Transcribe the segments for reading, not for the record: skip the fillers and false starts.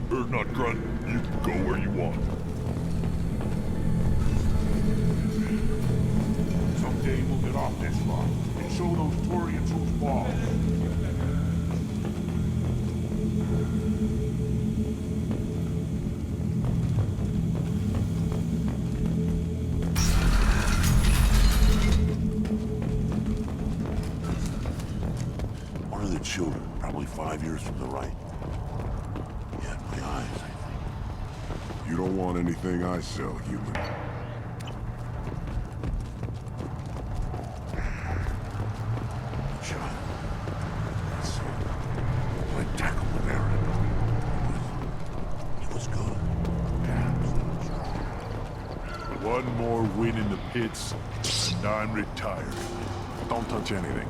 Not grunt, you can go where you want. Someday we'll get off this rock and show those Turians who's boss. One of the children, probably 5 years from the right. Yeah, my eyes, I think. You don't want anything I sell, human. Child. So, I tackled the Baron. He was good. Yeah, One more win in the pits, and I'm retired. Don't touch anything.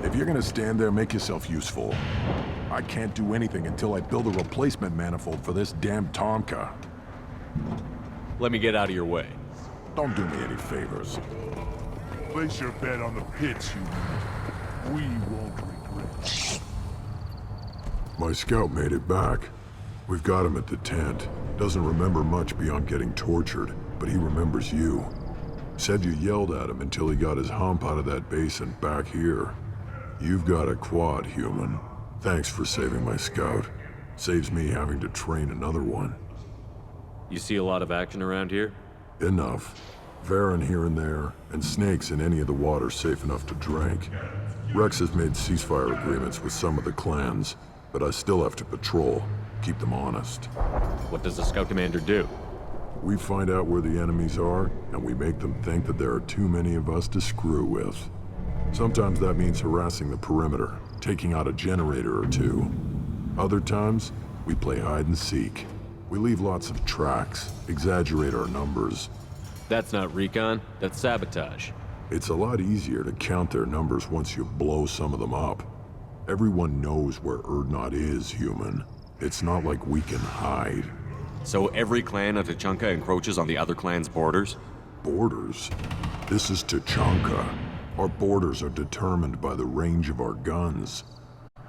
If you're gonna stand there, make yourself useful. I can't do anything until I build a replacement manifold for this damn Tonka. Let me get out of your way. Don't do me any favors. Place your bet on the pits, human. We won't regret. My scout made it back. We've got him at the tent. Doesn't remember much beyond getting tortured, but he remembers you. Said you yelled at him until he got his hump out of that basin back here. You've got a quad, human. Thanks for saving my scout. Saves me having to train another one. You see a lot of action around here? Enough. Varen here and there, and snakes in any of the water safe enough to drink. Rex has made ceasefire agreements with some of the clans, but I still have to patrol, keep them honest. What does the scout commander do? We find out where the enemies are, and we make them think that there are too many of us to screw with. Sometimes that means harassing the perimeter, taking out a generator or two. Other times, we play hide and seek. We leave lots of tracks, exaggerate our numbers. That's not recon, that's sabotage. It's a lot easier to count their numbers once you blow some of them up. Everyone knows where Urdnot is, human. It's not like we can hide. So every clan of Tachanka encroaches on the other clan's borders? Borders? This is Tachanka. Our borders are determined by the range of our guns.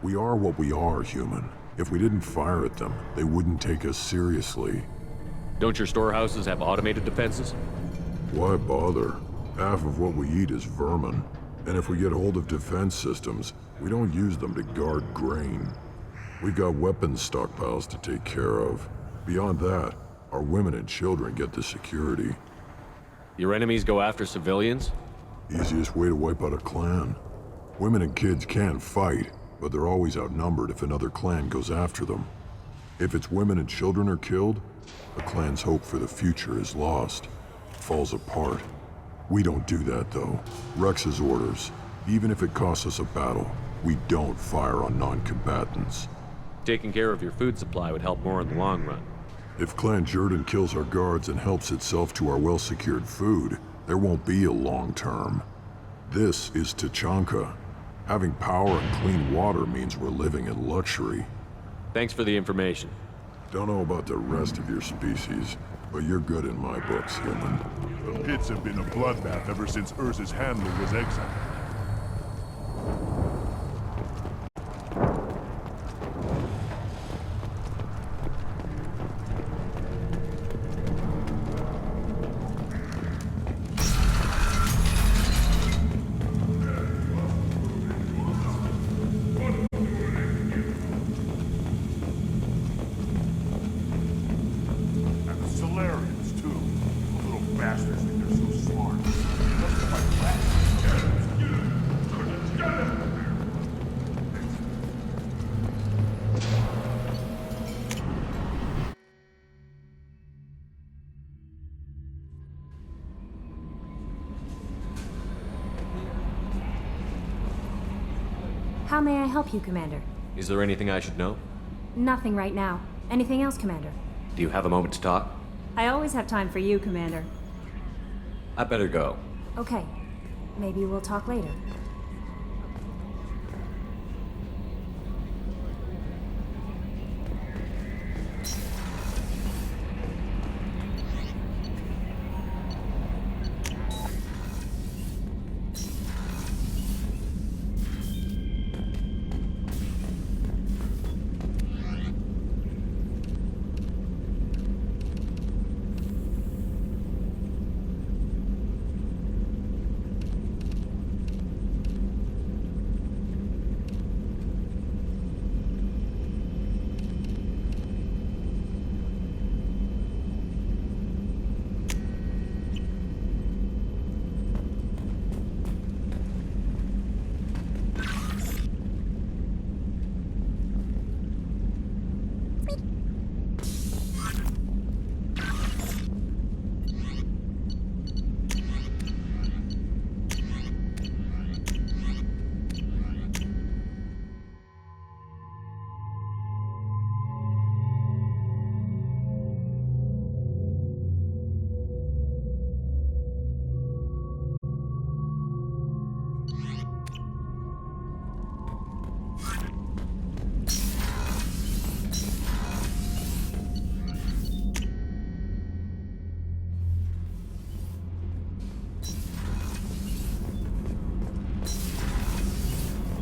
We are what we are, human. If we didn't fire at them, they wouldn't take us seriously. Don't your storehouses have automated defenses? Why bother? Half of what we eat is vermin. And if we get hold of defense systems, we don't use them to guard grain. We got weapons stockpiles to take care of. Beyond that, our women and children get the security. Your enemies go after civilians? Easiest way to wipe out a clan. Women and kids can fight, but they're always outnumbered if another clan goes after them. If its women and children are killed, a clan's hope for the future is lost. Falls apart. We don't do that, though. Rex's orders. Even if it costs us a battle, we don't fire on non-combatants. Taking care of your food supply would help more in the long run. If Clan Jordan kills our guards and helps itself to our well-secured food, there won't be a long term. This is Tachanka. Having power and clean water means we're living in luxury. Thanks for the information. Don't know about the rest of your species, but you're good in my books, human. The pits have been a bloodbath ever since Urza's handler was exiled. How may I help you, Commander? Is there anything I should know? Nothing right now. Anything else, Commander? Do you have a moment to talk? I always have time for you, Commander. I better go. Okay. Maybe we'll talk later.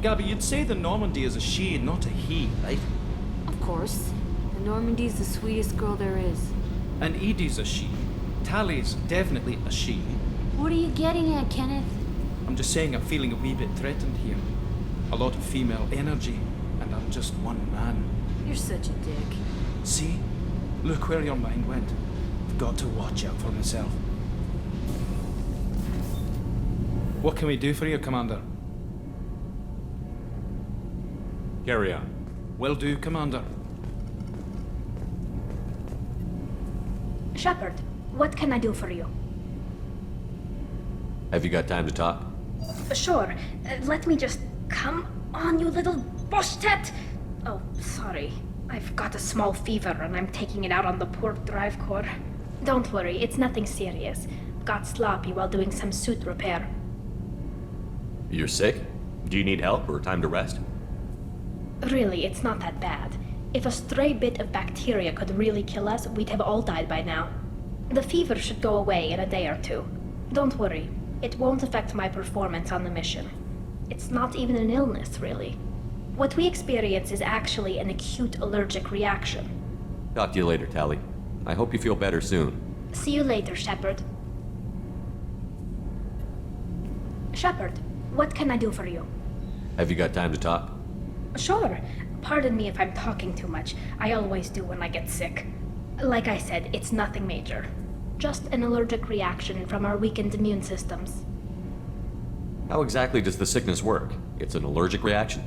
Gabby, you'd say the Normandy is a she, not a he, right? Of course. The Normandy's the sweetest girl there is. And Edie's a she. Tally's definitely a she. What are you getting at, Kenneth? I'm just saying I'm feeling a wee bit threatened here. A lot of female energy, and I'm just one man. You're such a dick. See? Look where your mind went. I've got to watch out for myself. What can we do for you, Commander? Carry on. Will do, Commander. Shepard, what can I do for you? Have you got time to talk? Sure. Let me just... Come on, you little boshtet! Oh, sorry. I've got a small fever and I'm taking it out on the poor drive core. Don't worry, it's nothing serious. Got sloppy while doing some suit repair. You're sick? Do you need help or time to rest? Really, it's not that bad. If a stray bit of bacteria could really kill us, we'd have all died by now. The fever should go away in a day or two. Don't worry, it won't affect my performance on the mission. It's not even an illness, really. What we experience is actually an acute allergic reaction. Talk to you later, Tally. I hope you feel better soon. See you later, Shepard. Shepard, what can I do for you? Have you got time to talk? Sure. Pardon me if I'm talking too much. I always do when I get sick. Like I said, it's nothing major. Just an allergic reaction from our weakened immune systems. How exactly does the sickness work? It's an allergic reaction?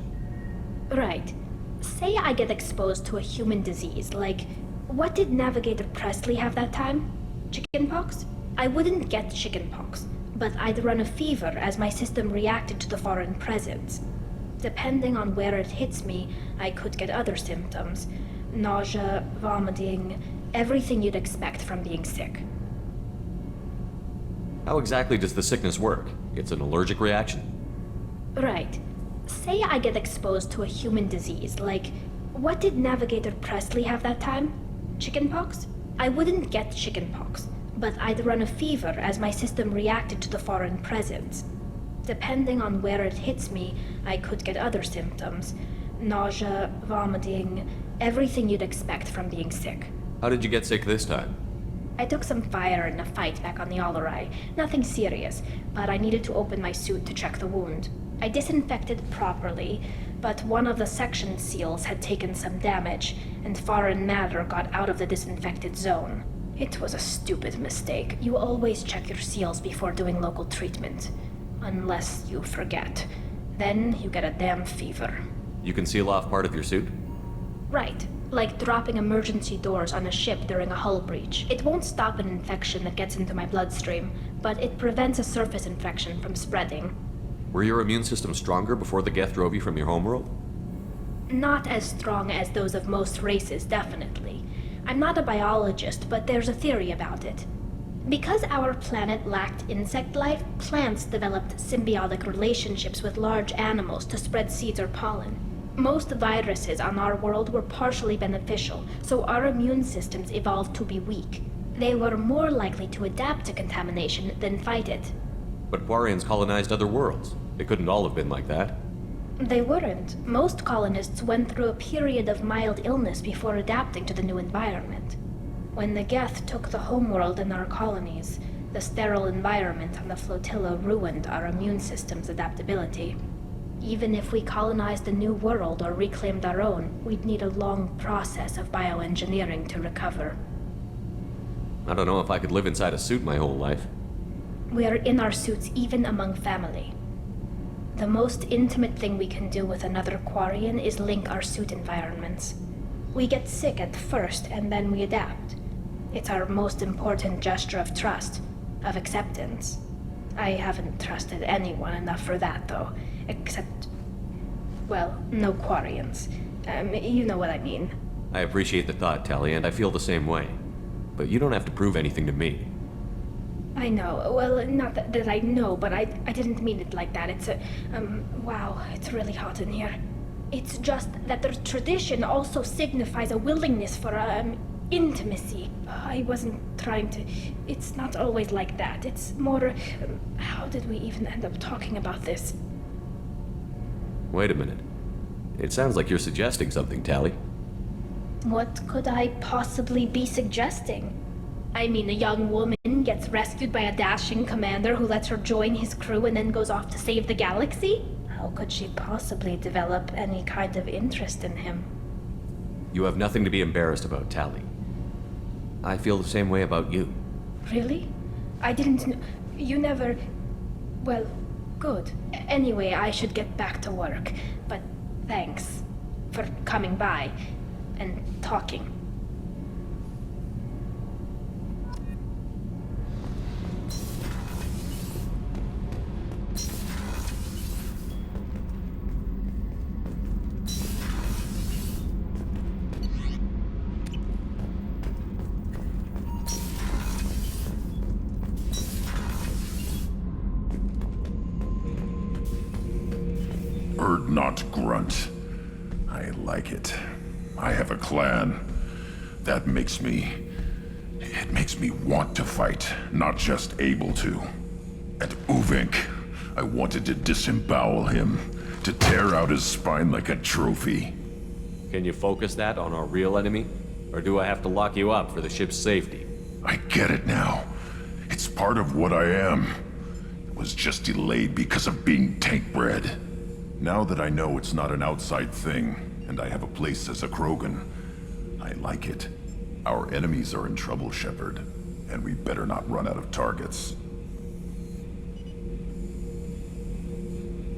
Right. Say I get exposed to a human disease, like... What did Navigator Presley have that time? Chickenpox? I wouldn't get chickenpox, but I'd run a fever as my system reacted to the foreign presence. Depending on where it hits me, I could get other symptoms. Nausea, vomiting, everything you'd expect from being sick. How exactly does the sickness work? It's an allergic reaction? Right. Say I get exposed to a human disease, like... What did Navigator Presley have that time? Chickenpox? I wouldn't get chickenpox, but I'd run a fever as my system reacted to the foreign presence. Depending on where it hits me, I could get other symptoms. Nausea, vomiting, everything you'd expect from being sick. How did you get sick this time? I took some fire in a fight back on the Allerai. Nothing serious, but I needed to open my suit to check the wound. I disinfected properly, but one of the section seals had taken some damage, and foreign matter got out of the disinfected zone. It was a stupid mistake. You always check your seals before doing local treatment. Unless you forget. Then you get a damn fever. You can seal off part of your suit? Right. Like dropping emergency doors on a ship during a hull breach. It won't stop an infection that gets into my bloodstream, but it prevents a surface infection from spreading. Were your immune system stronger before the Geth drove you from your homeworld? Not as strong as those of most races, definitely. I'm not a biologist, but there's a theory about it. Because our planet lacked insect life, plants developed symbiotic relationships with large animals to spread seeds or pollen. Most viruses on our world were partially beneficial, so our immune systems evolved to be weak. They were more likely to adapt to contamination than fight it. But Quarians colonized other worlds. They couldn't all have been like that. They weren't. Most colonists went through a period of mild illness before adapting to the new environment. When the Geth took the homeworld in our colonies, the sterile environment on the flotilla ruined our immune system's adaptability. Even if we colonized a new world or reclaimed our own, we'd need a long process of bioengineering to recover. I don't know if I could live inside a suit my whole life. We are in our suits even among family. The most intimate thing we can do with another Quarian is link our suit environments. We get sick at first, and then we adapt. It's our most important gesture of trust, of acceptance. I haven't trusted anyone enough for that, though. Except... well, no Quarians. You know what I mean. I appreciate the thought, Tally, and I feel the same way. But you don't have to prove anything to me. I know. Well, not that I know, but I didn't mean it like that. It's a... wow, it's really hot in here. It's just that the tradition also signifies a willingness for, intimacy. I wasn't trying to... It's not always like that. It's more... how did we even end up talking about this? Wait a minute. It sounds like you're suggesting something, Tali. What could I possibly be suggesting? I mean, a young woman gets rescued by a dashing commander who lets her join his crew and then goes off to save the galaxy? How could she possibly develop any kind of interest in him? You have nothing to be embarrassed about, Tali. I feel the same way about you. Really? I didn't know. You never. Well, good. Anyway, I should get back to work. But thanks for coming by and talking. Bird not grunt. I like it. I have a clan. That makes me... It makes me want to fight, not just able to. And Uvink, I wanted to disembowel him, to tear out his spine like a trophy. Can you focus that on our real enemy? Or do I have to lock you up for the ship's safety? I get it now. It's part of what I am. It was just delayed because of being tank-bred. Now that I know it's not an outside thing, and I have a place as a Krogan, I like it. Our enemies are in trouble, Shepard, and we better not run out of targets.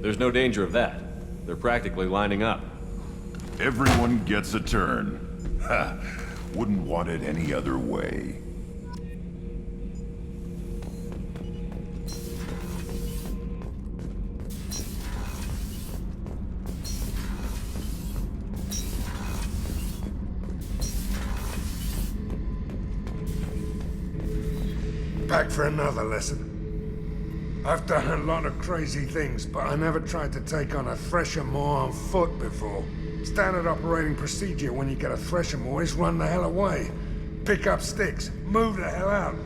There's no danger of that. They're practically lining up. Everyone gets a turn. Ha! Wouldn't want it any other way. Back for another lesson. I've done a lot of crazy things, but I never tried to take on a Thresher Maw on foot before. Standard operating procedure when you get a Thresher Maw is run the hell away. Pick up sticks, move the hell out.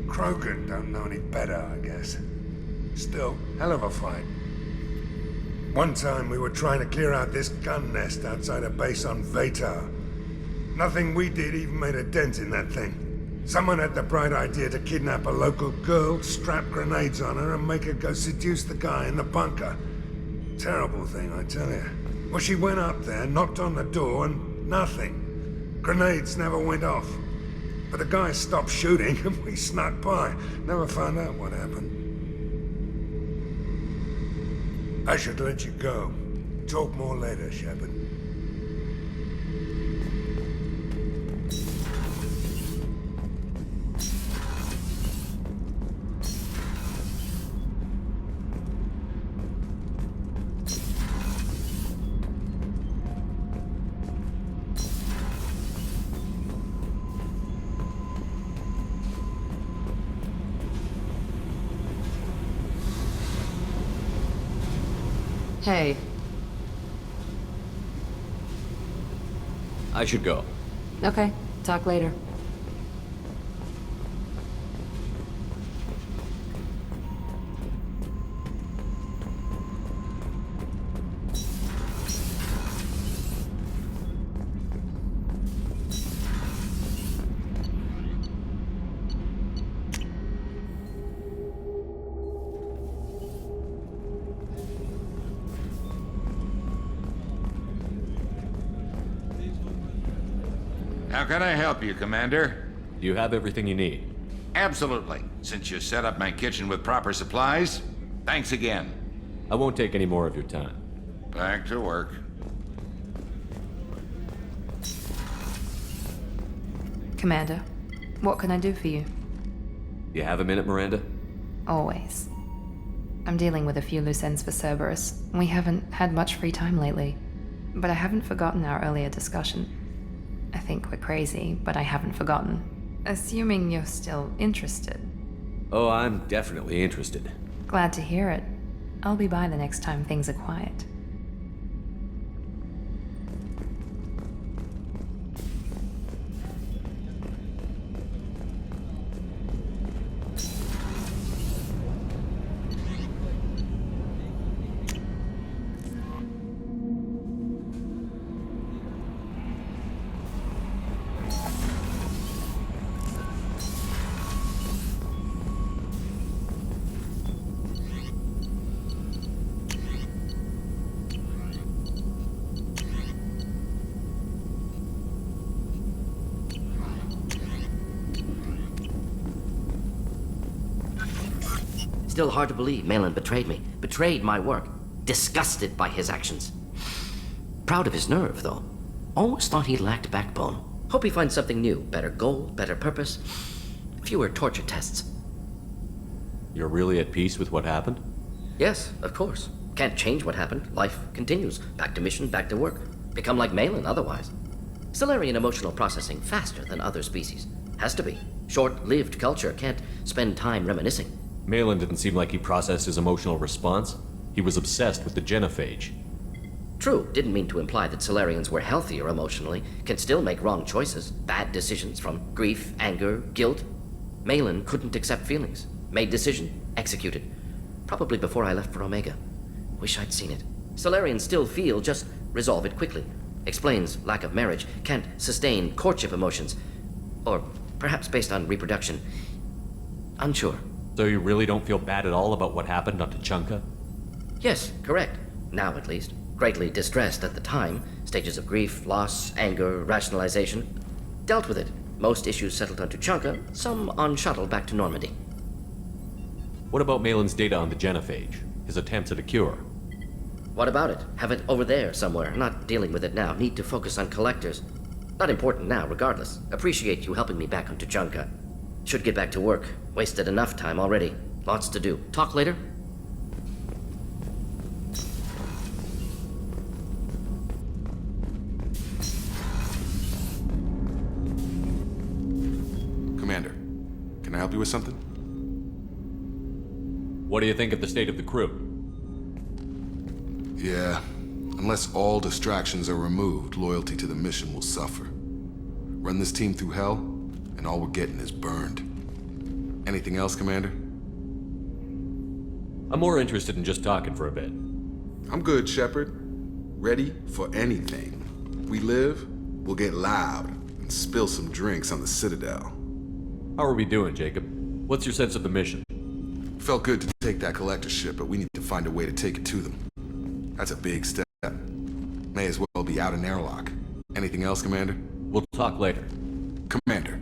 Krogan don't know any better, I guess. Still, hell of a fight. One time we were trying to clear out this gun nest outside a base on Vatar. Nothing we did even made a dent in that thing. Someone had the bright idea to kidnap a local girl, strap grenades on her, and make her go seduce the guy in the bunker. Terrible thing, I tell you. Well, she went up there, knocked on the door, and nothing. Grenades never went off. But the guy stopped shooting, and we snuck by. Never found out what happened. I should let you go. Talk more later, Shepard. Hey. I should go. Okay, talk later. How can I help you, Commander? Do you have everything you need? Absolutely. Since you set up my kitchen with proper supplies, thanks again. I won't take any more of your time. Back to work. Commander, what can I do for you? You have a minute, Miranda? Always. I'm dealing with a few loose ends for Cerberus. We haven't had much free time lately. But I haven't forgotten our earlier discussion. I think we're crazy, but I haven't forgotten. Assuming you're still interested. Oh, I'm definitely interested. Glad to hear it. I'll be by the next time things are quiet. Still hard to believe Malin betrayed me, betrayed my work. Disgusted by his actions. Proud of his nerve, though. Almost thought he lacked backbone. Hope he finds something new. Better goal, better purpose. Fewer torture tests. You're really at peace with what happened? Yes, of course. Can't change what happened. Life continues. Back to mission, back to work. Become like Malin otherwise. Solarian emotional processing faster than other species. Has to be. Short-lived culture can't spend time reminiscing. Malin didn't seem like he processed his emotional response. He was obsessed with the genophage. True, didn't mean to imply that Solarians were healthier emotionally, can still make wrong choices, bad decisions from grief, anger, guilt. Malin couldn't accept feelings. Made decision, executed. Probably before I left for Omega. Wish I'd seen it. Solarians still feel, just resolve it quickly. Explains lack of marriage, can't sustain courtship emotions. Or perhaps based on reproduction. Unsure. So you really don't feel bad at all about what happened on Tuchanka? Yes, correct. Now at least. Greatly distressed at the time. Stages of grief, loss, anger, rationalization. Dealt with it. Most issues settled on Tuchanka, some on shuttle back to Normandy. What about Malin's data on the genophage? His attempts at a cure? What about it? Have it over there somewhere. Not dealing with it now. Need to focus on collectors. Not important now, regardless. Appreciate you helping me back on Tuchanka. Should get back to work. Wasted enough time already. Lots to do. Talk later? Commander, can I help you with something? What do you think of the state of the crew? Yeah, unless all distractions are removed, loyalty to the mission will suffer. Run this team through hell, and all we're getting is burned. Anything else, Commander? I'm more interested in just talking for a bit. I'm good, Shepard. Ready for anything. We live, we'll get loud, and spill some drinks on the Citadel. How are we doing, Jacob? What's your sense of the mission? Felt good to take that collector ship, but we need to find a way to take it to them. That's a big step. May as well be out in airlock. Anything else, Commander? We'll talk later. Commander.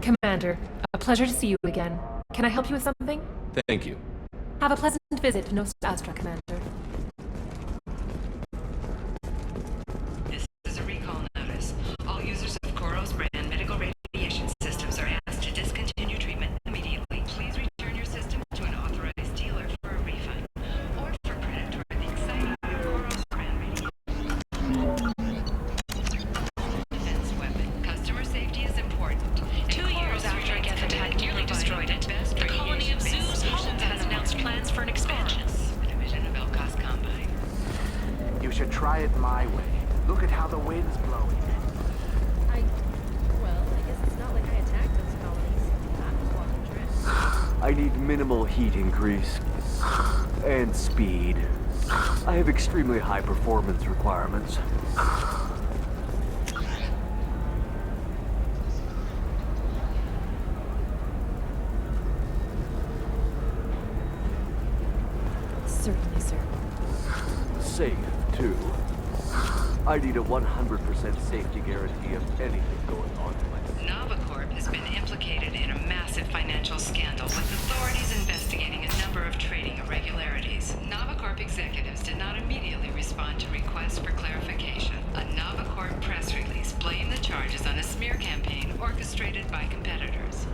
Commander, a pleasure to see you again. Can I help you with something? Thank you. Have a pleasant visit to Nost Astra, Commander. This is a recall notice. All users of Koros should try it my way. Look at how the wind's blowing. Well, I guess it's not like I attacked those colonies. That was one trip. I need minimal heat increase. And speed. I have extremely high performance requirements. Certainly, sir. Safe, too. I need a 100% safety guarantee of anything going on in my... Navicorp has been implicated in a massive financial scandal, with authorities investigating a number of trading irregularities. Navicorp executives did not immediately respond to requests for clarification. A Navicorp press release blamed the charges on a smear campaign orchestrated by competitors.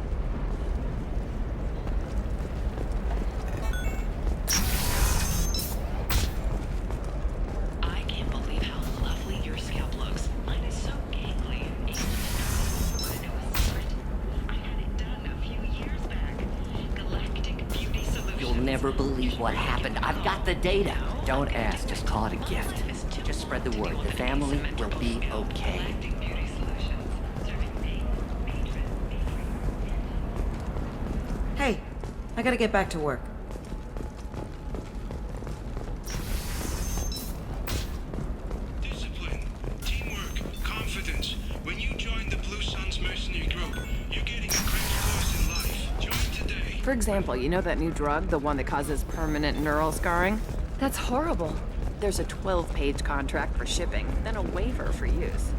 I can't believe how lovely your scalp looks. Mine is so gangly. You'll never believe what happened. I've got the data. Don't ask, just call it a gift. Just spread the word. The family will be okay. Hey, I gotta get back to work. Discipline, teamwork, confidence. When you join the Blue Suns mercenary group, you're getting a crash course in life. Join today. For example, you know that new drug, the one that causes permanent neural scarring? That's horrible. There's a 12-page contract for shipping, then a waiver for use.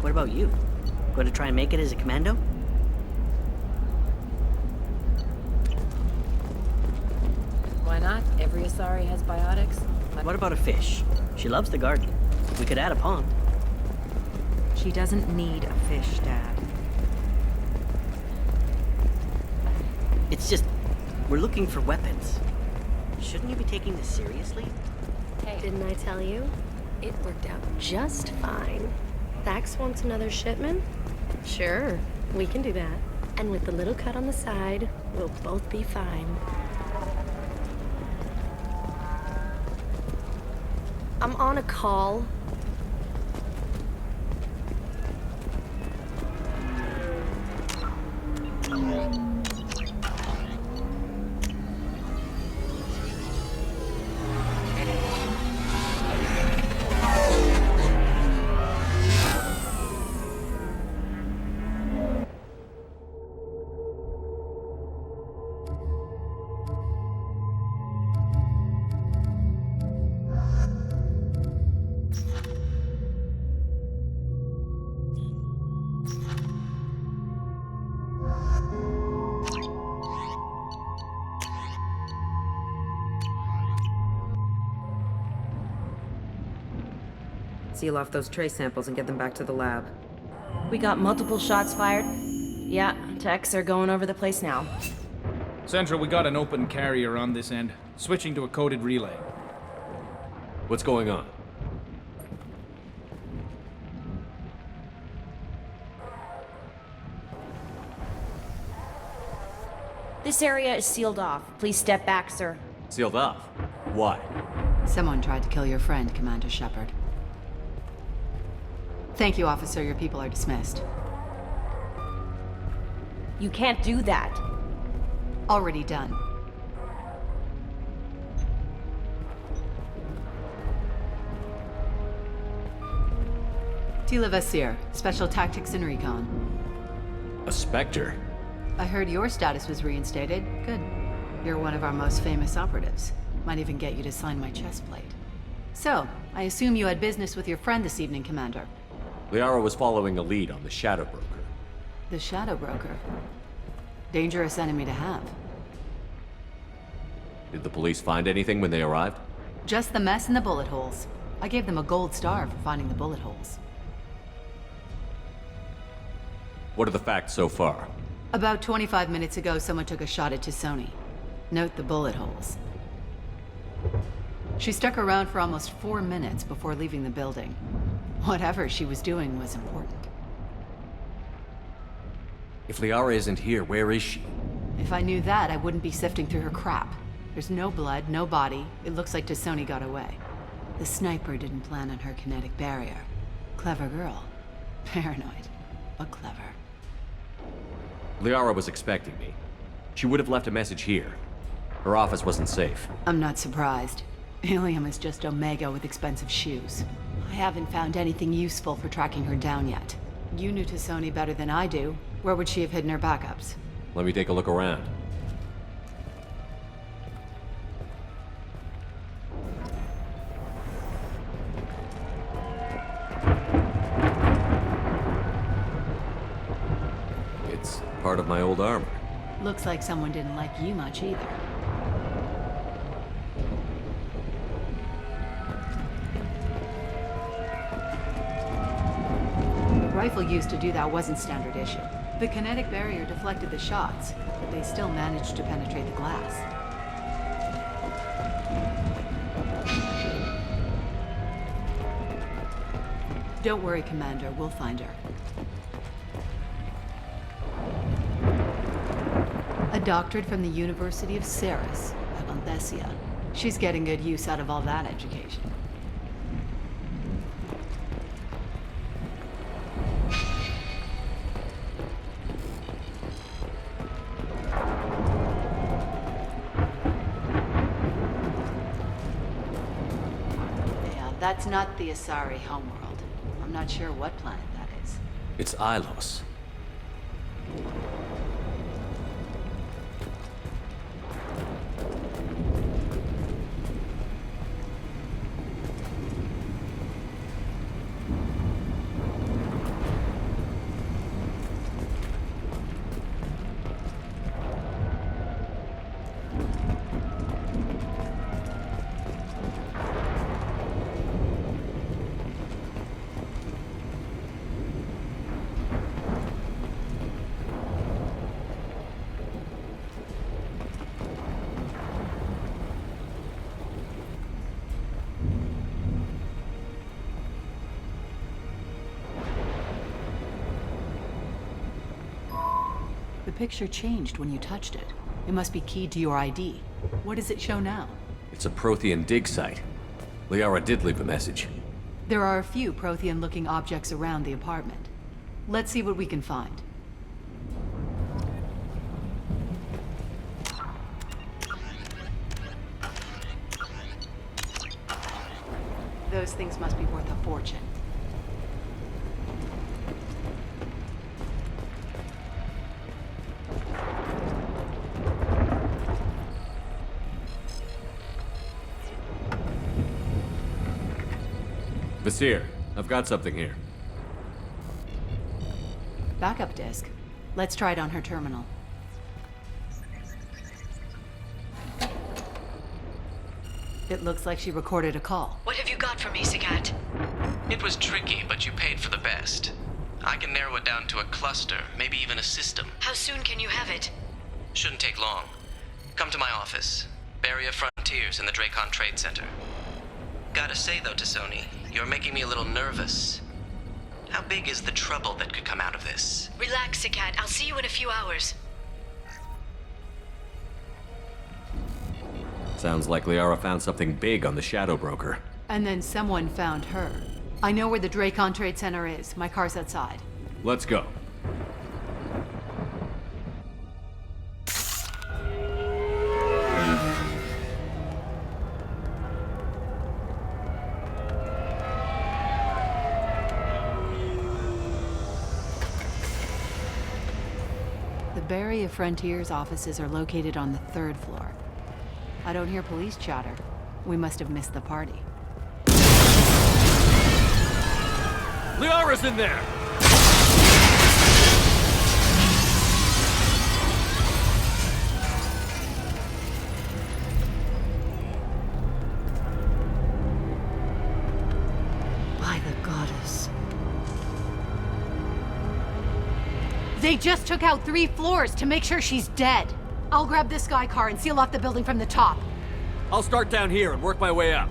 What about you? Going to try and make it as a commando? Why not? Every Asari has biotics. What about a fish? She loves the garden. We could add a pond. She doesn't need a fish, Dad. It's just, we're looking for weapons. Shouldn't you be taking this seriously? Hey, didn't I tell you? It worked out just fine. Thax wants another shipment? Sure, we can do that. And with the little cut on the side, we'll both be fine. I'm on a call. Seal off those trace samples and get them back to the lab. We got multiple shots fired. Yeah, techs are going over the place now. Central, we got an open carrier on this end. Switching to a coded relay. What's going on? This area is sealed off. Please step back, sir. Sealed off? Why? Someone tried to kill your friend, Commander Shepard. Thank you, officer. Your people are dismissed. You can't do that. Already done. Tila Vasir, Special Tactics and Recon. A spectre? I heard your status was reinstated. Good. You're one of our most famous operatives. Might even get you to sign my chest plate. So, I assume you had business with your friend this evening, Commander. Liara was following a lead on the Shadow Broker. The Shadow Broker. Dangerous enemy to have. Did the police find anything when they arrived? Just the mess and the bullet holes. I gave them a gold star for finding the bullet holes. What are the facts so far? About 25 minutes ago, someone took a shot at T'Soni. Note the bullet holes. She stuck around for almost 4 minutes before leaving the building. Whatever she was doing was important. If Liara isn't here, where is she? If I knew that, I wouldn't be sifting through her crap. There's no blood, no body. It looks like T'Soni got away. The sniper didn't plan on her kinetic barrier. Clever girl. Paranoid, but clever. Liara was expecting me. She would have left a message here. Her office wasn't safe. I'm not surprised. Ilium is just Omega with expensive shoes. I haven't found anything useful for tracking her down yet. You knew Tassoni better than I do. Where would she have hidden her backups? Let me take a look around. It's part of my old armor. Looks like someone didn't like you much either. The rifle used to do that wasn't standard issue. The kinetic barrier deflected the shots, but they still managed to penetrate the glass. Don't worry, Commander. We'll find her. A doctorate from the University of Ceres, Evanthesia. She's getting good use out of all that education. Yeah, that's not the Asari homeworld. I'm not sure what planet that is. It's Ilos. The picture changed when you touched it. It must be keyed to your ID. What does it show now? It's a Prothean dig site. Liara did leave a message. There are a few Prothean-looking objects around the apartment. Let's see what we can find. Those things must be worth a fortune. Vasir, I've got something here. Backup disk. Let's try it on her terminal. It looks like she recorded a call. What have you got for me, Sagat? It was tricky, but you paid for the best. I can narrow it down to a cluster, maybe even a system. How soon can you have it? Shouldn't take long. Come to my office. Barrier Frontiers in the Dracon Trade Center. Gotta say though, Tassoni, you're making me a little nervous. How big is the trouble that could come out of this? Relax, Sagat. I'll see you in a few hours. Sounds like Liara found something big on the Shadow Broker. And then someone found her. I know where the Dracon Trade Center is. My car's outside. Let's go. The Barrier Frontiers offices are located on the 3rd floor. I don't hear police chatter. We must have missed the party. Liara's in there! By the goddess. They just took out 3 floors to make sure she's dead. I'll grab this Sky car and seal off the building from the top. I'll start down here and work my way up.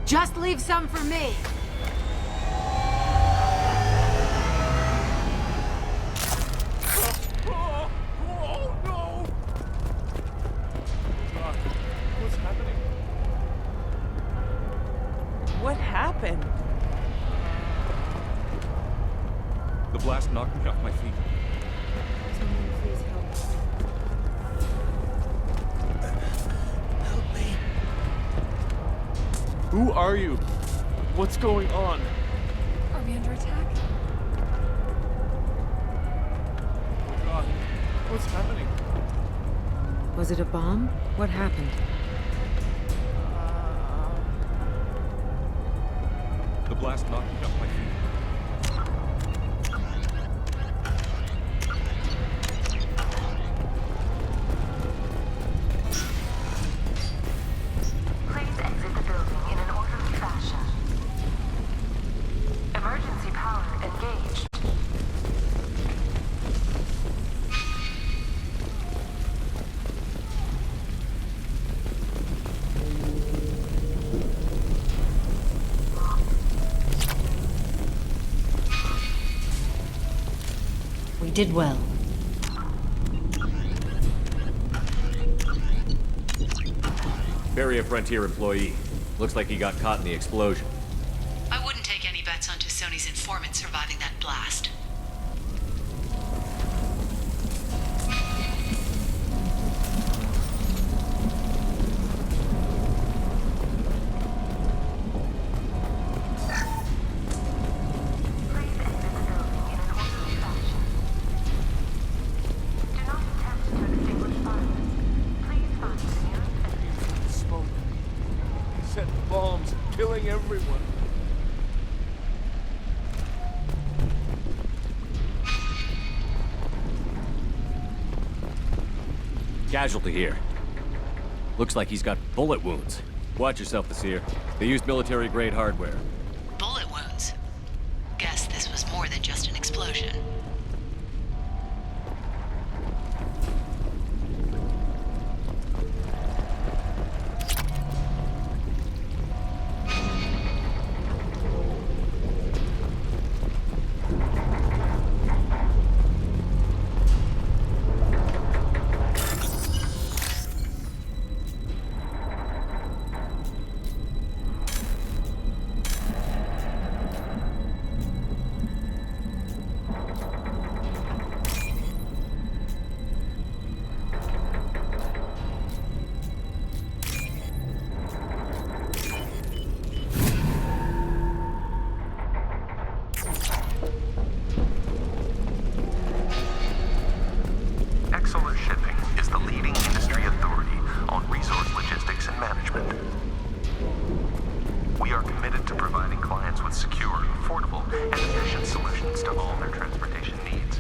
Just leave some for me. What's happening? What happened? The blast knocked me off my feet. Someone please help me. Who are you? What's going on? Are we under attack? Oh God, what's happening? Was it a bomb? What happened? The blast knocked me off my feet. Please exit the building in an orderly fashion. Emergency power engaged. We did well. Barrier Frontier employee. Looks like he got caught in the explosion. I wouldn't take any bets on Sony's informant surviving that blast. Smoke. Set bombs, killing everyone. Casualty here. Looks like he's got bullet wounds. Watch yourself, Nasir. They used military-grade hardware. Bullet wounds. Guess this was more than just an explosion. Excellent Shipping is the leading industry authority on resource logistics and management. We are committed to providing clients with secure, affordable, and efficient solutions to all their transportation needs.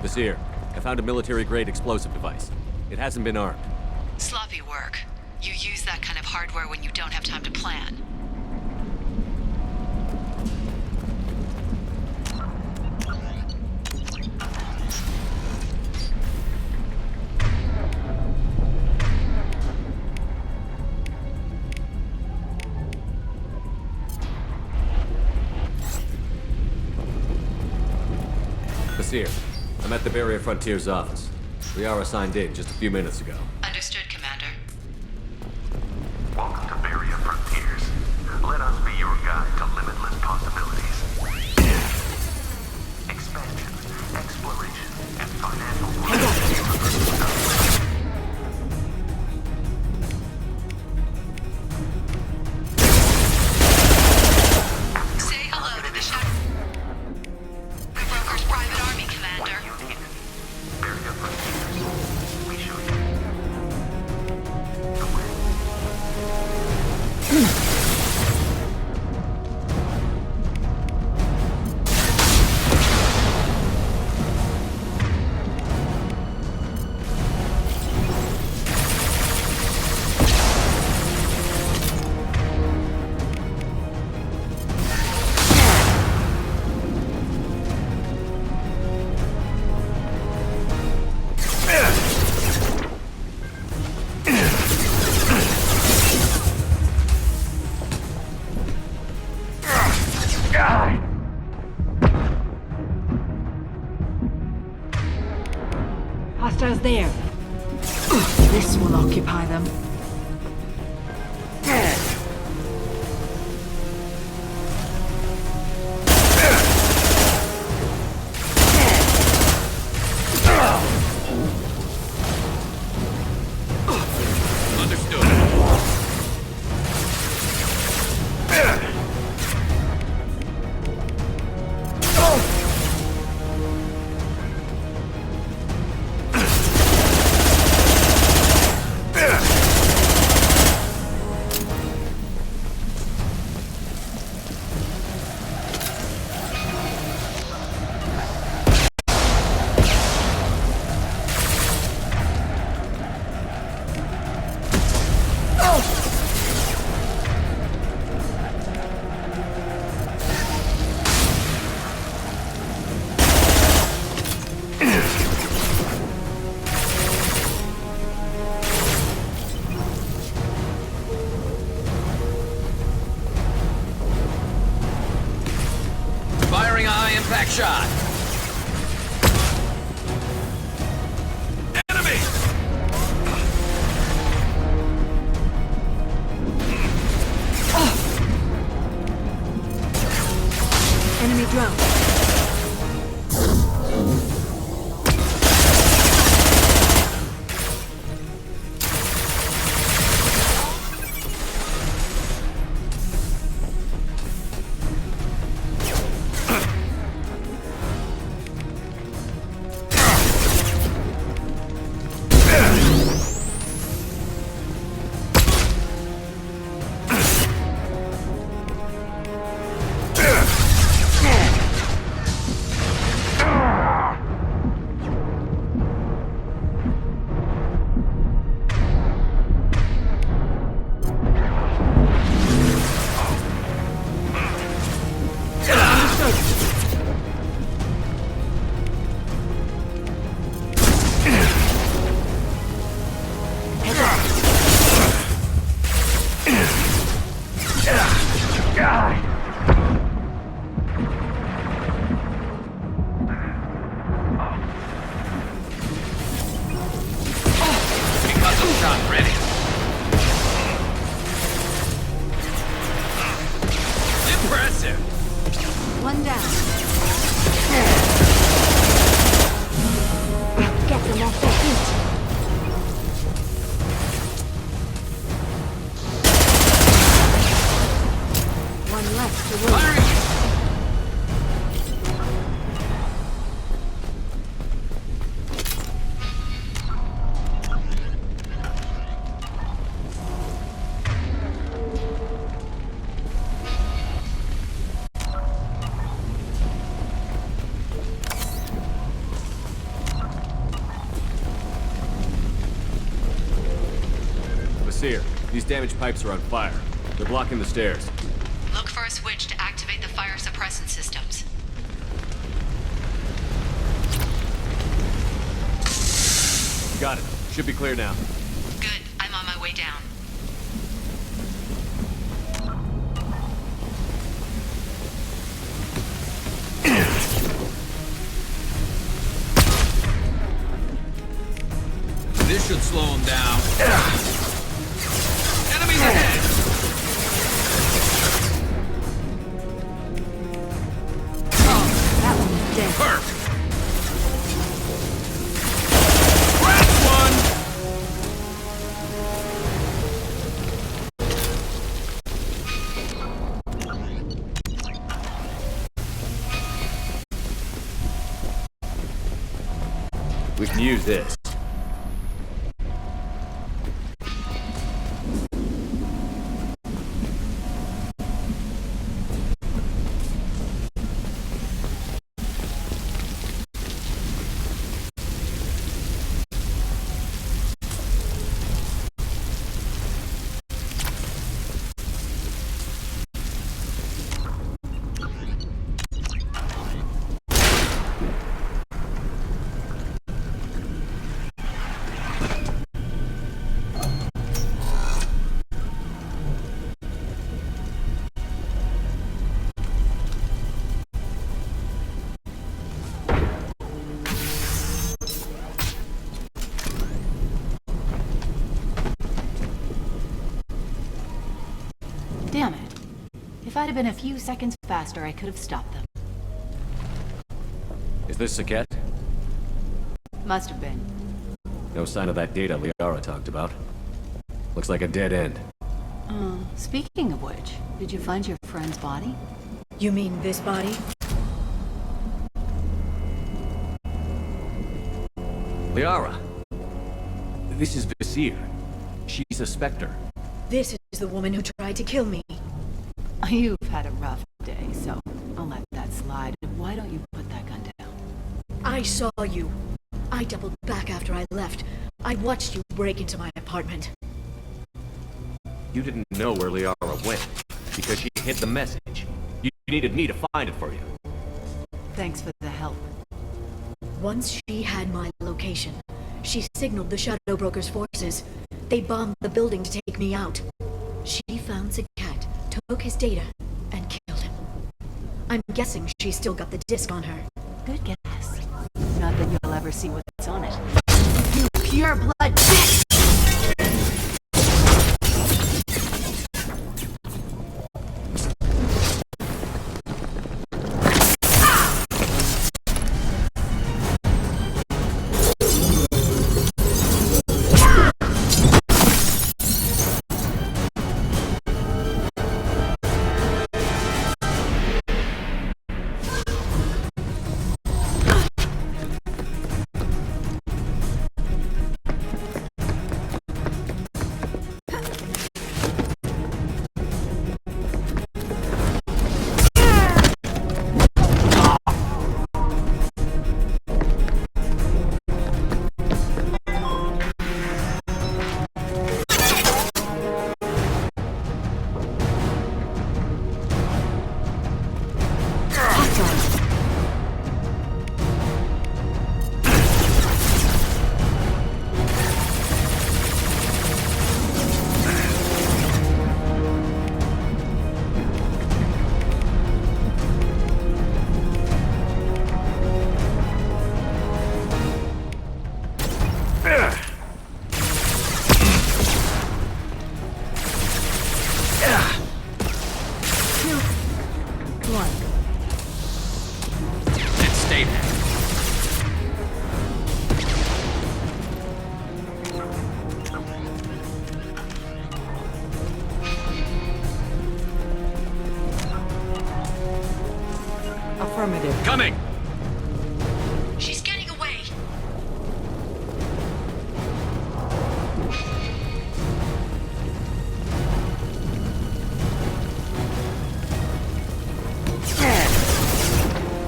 Nasir, I found a military-grade explosive device. It hasn't been armed. Sloppy work. You use that kind of hardware when you don't have time to plan. Nasir, I'm at the Barrier Frontier's office. Liara signed in just a few minutes ago. Understood, Commander. Welcome to Barrier Frontiers. Let us be your guide to limitless possibilities. Expansion, exploration, and financial Say hello to the Shepard. The broker's private army, Commander. Barrier Frontiers. We show you the way. occupy them. Impact shot! Enemy! Enemy drone. One down. Get them off their feet. One left to win. These damaged pipes are on fire. They're blocking the stairs. Look for a switch to activate the fire suppressant systems. Got it. Should be clear now. Good. I'm on my way down. This should slow them down. Enemies ahead! Oh, that one is dead. Perfect! Last one! We can use this. Damn it. If I'd have been a few seconds faster, I could have stopped them. Is this Saket? Must have been. No sign of that data Liara talked about. Looks like a dead end. Speaking of which, did you find your friend's body? You mean this body? Liara! This is Visir. She's a spectre. This is the woman who tried to kill me. You've had a rough day, so I'll let that slide. Why don't you put that gun down? I saw you. I doubled back after I left. I watched you break into my apartment. You didn't know where Liara went, because she hid the message. You needed me to find it for you. Thanks for the help. Once she had my location, she signaled the Shadow Broker's forces. They bombed the building to take me out. She found Saket, took his data, and killed him. I'm guessing she's still got the disc on her. Good guess. Not that you'll ever see what's on it. You pure blood bitch! Affirmative. Coming! She's getting away.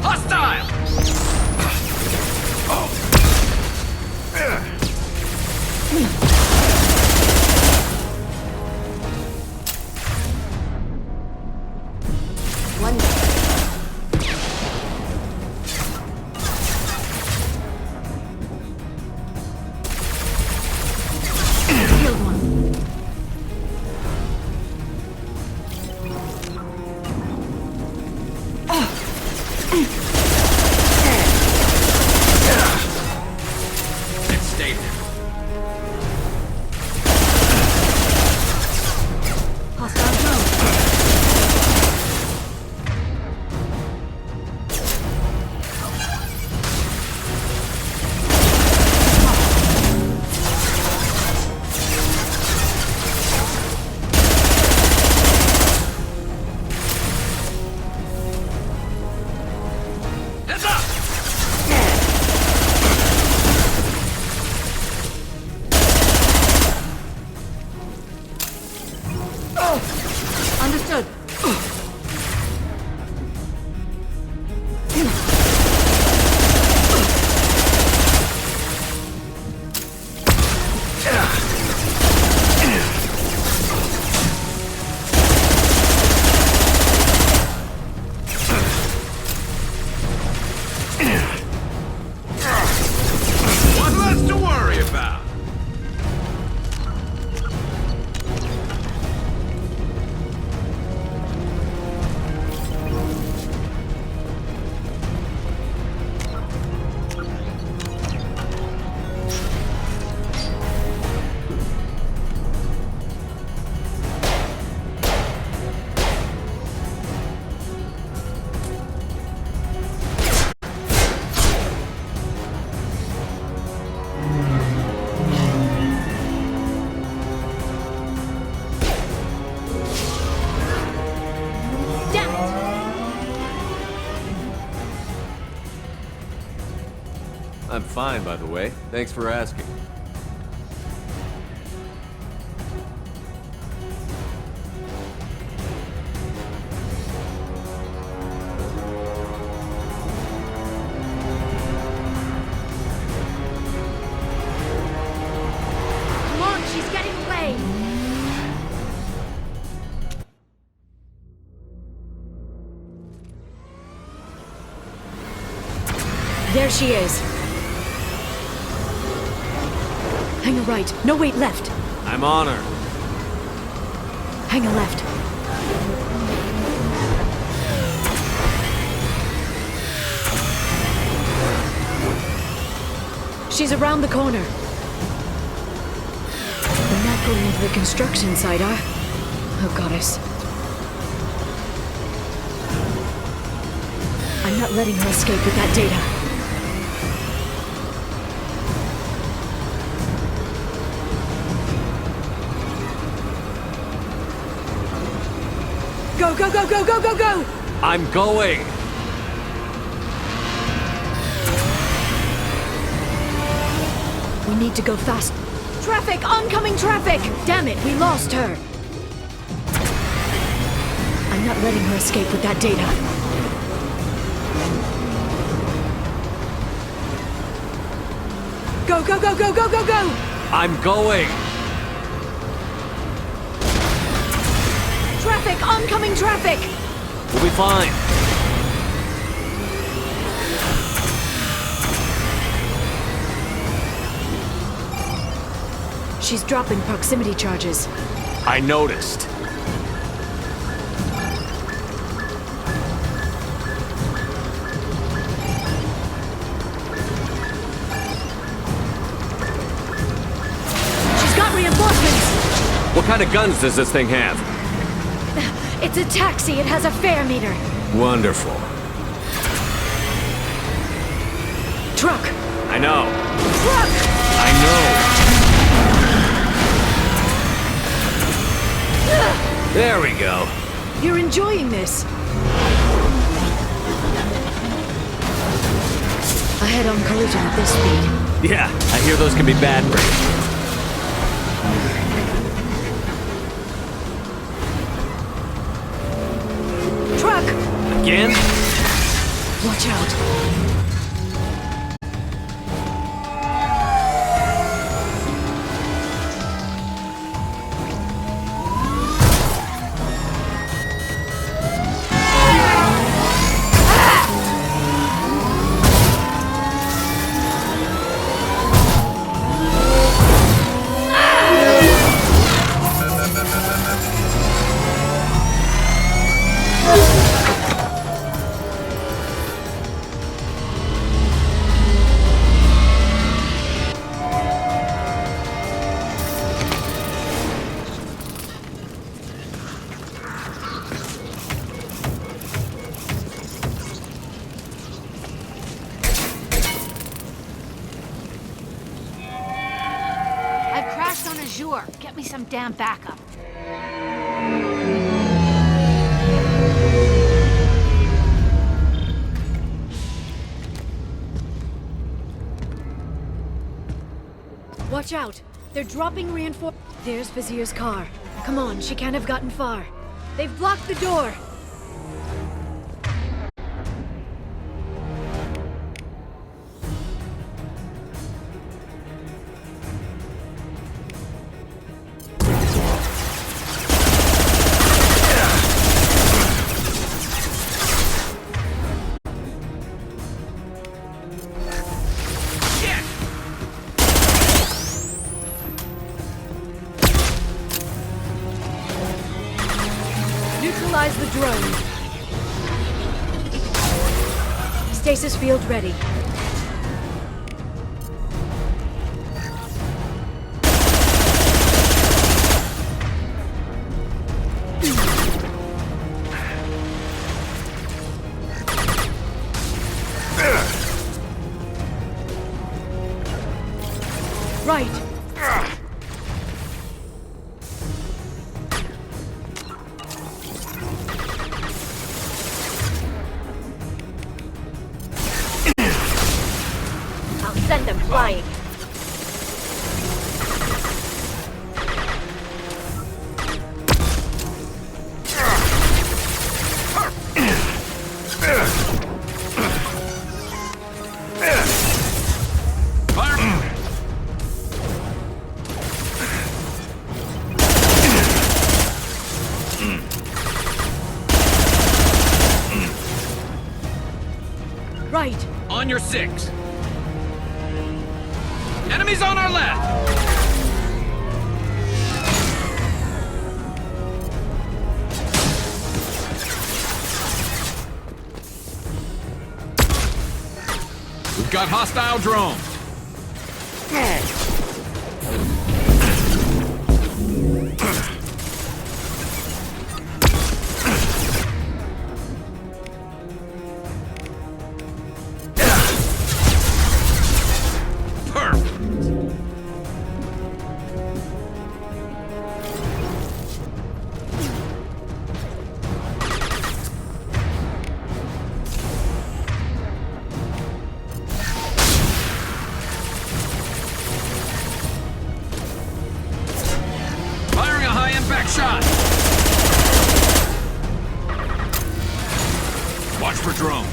Hostile! Understood. One less to worry about. fine, by the way. Thanks for asking. Come on, she's getting away! There she is. Hang a right. No, wait, left. I'm on her. Hang a left. She's around the corner. We're not going into the construction site, Oh, goddess. I'm not letting her escape with that data. Go, go, go, go, go, go, go! I'm going! We need to go fast. Traffic! Oncoming traffic! Damn it, we lost her! I'm not letting her escape with that data. Go, go, go, go, go, go, go! I'm going! Traffic! Oncoming traffic! We'll be fine. She's dropping proximity charges. I noticed. She's got reinforcements! What kind of guns does this thing have? It's a taxi. It has a fare meter. Wonderful. Truck! I know. Truck! I know. There we go. You're enjoying this. A head-on collision at this speed. Yeah, I hear those can be bad for you. Truck! Again? Watch out. Get me some damn backup. Watch out! They're dropping reinforcements. There's Vizier's car. Come on, she can't have gotten far. They've blocked the door! Neutralize the drone. Stasis field ready. Right. right! On your 6! Enemies on our left! We've got hostile drones! Shot! Watch for drone.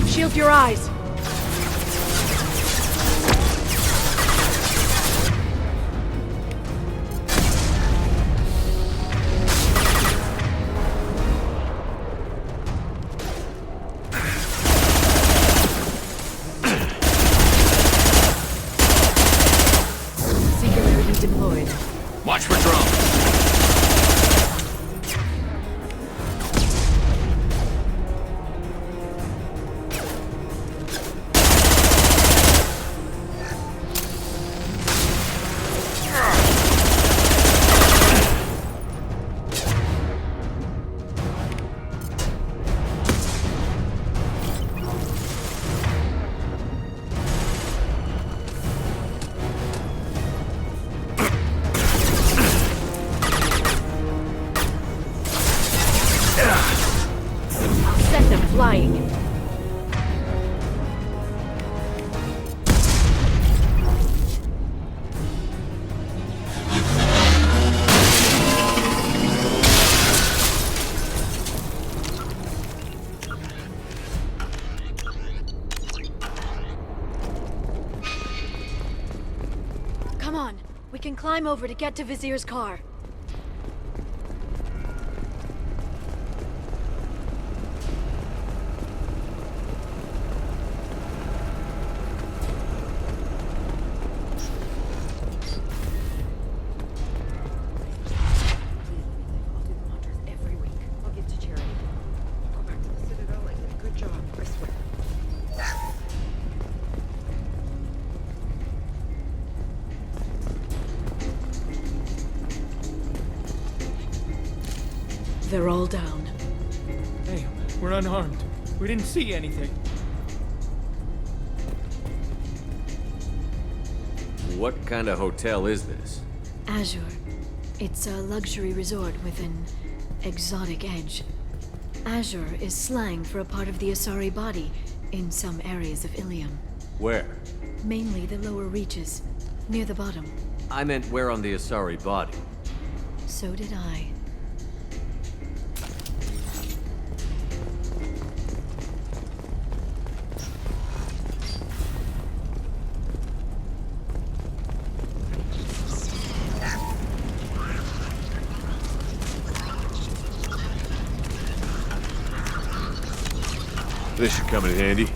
Shield your eyes! Singularity deployed. Watch for drone. Set them flying. Come on, we can climb over to get to Vizier's car. Every week. I'll give to charity. I'll go back to the Citadel and get a good job, I swear. They're all down. Hey, we're unarmed. We didn't see anything. What kind of hotel is this? Azure. It's a luxury resort with an exotic edge. Azure is slang for a part of the Asari body in some areas of Ilium. Where? Mainly the lower reaches, near the bottom. I meant where on the Asari body. So did I. This should come in handy.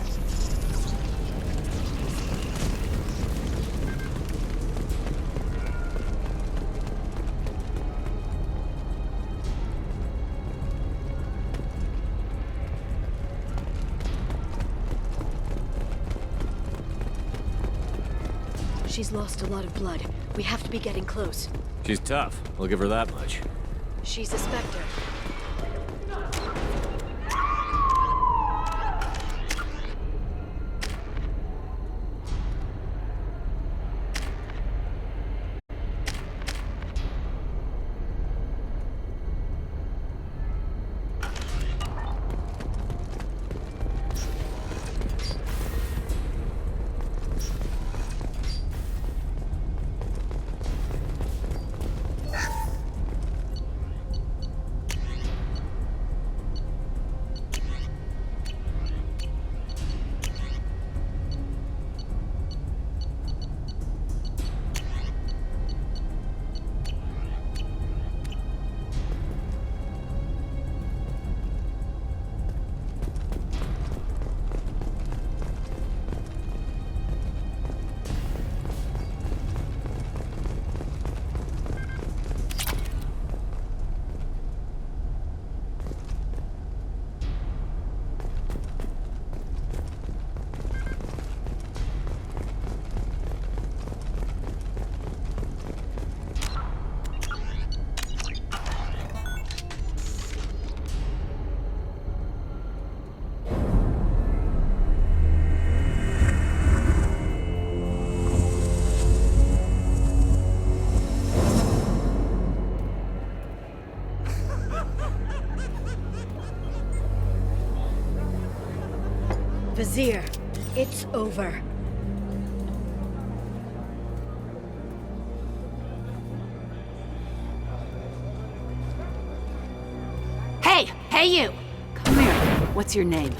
She's lost a lot of blood. We have to be getting close. She's tough. I'll give her that much. She's a spectre. Vizier, it's over. Hey! Hey, you! Come here. What's your name?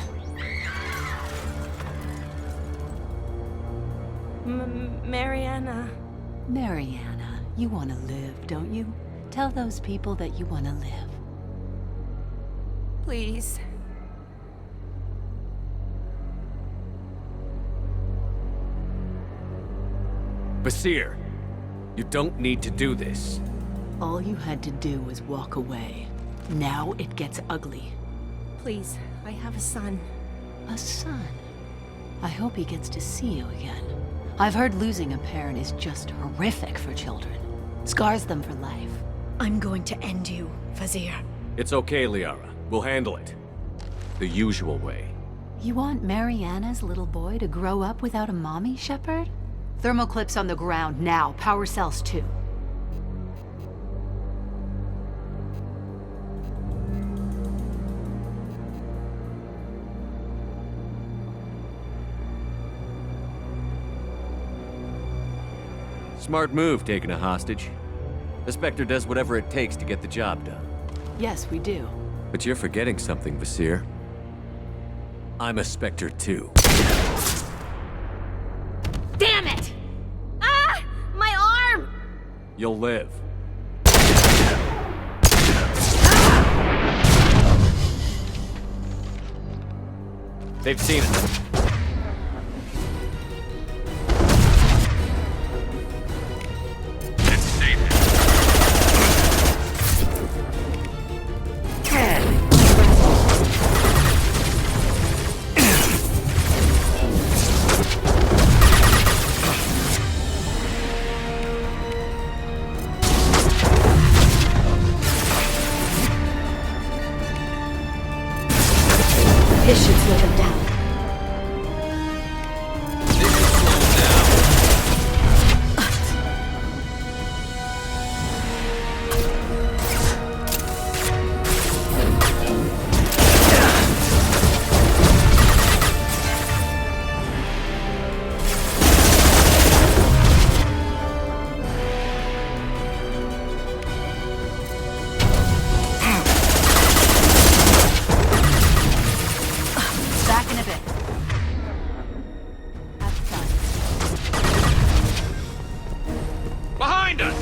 Mariana. Mariana. You want to live, don't you? Tell those people that you want to live. Please. Basir, you don't need to do this. All you had to do was walk away. Now it gets ugly. Please, I have a son. A son? I hope he gets to see you again. I've heard losing a parent is just horrific for children. Scars them for life. I'm going to end you, Vizier. It's okay, Liara. We'll handle it. The usual way. You want Mariana's little boy to grow up without a mommy, Shepard? Thermal clips on the ground now. Power cells too. Smart move, taking a hostage. The Spectre does whatever it takes to get the job done. Yes, we do. But you're forgetting something, Vizier. I'm a Spectre too. Damn it! Ah! My arm! You'll live. They've seen it. This should slow them down. Back in a bit. Have fun. Behind us!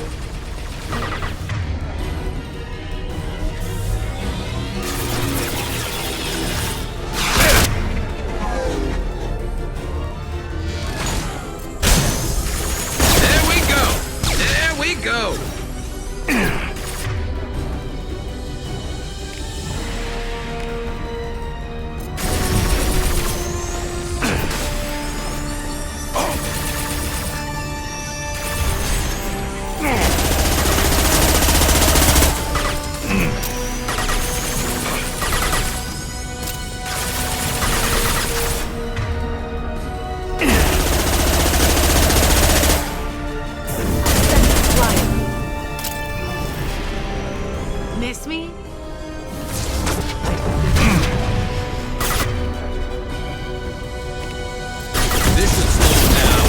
There we go! There we go! Miss me? This should slow them down.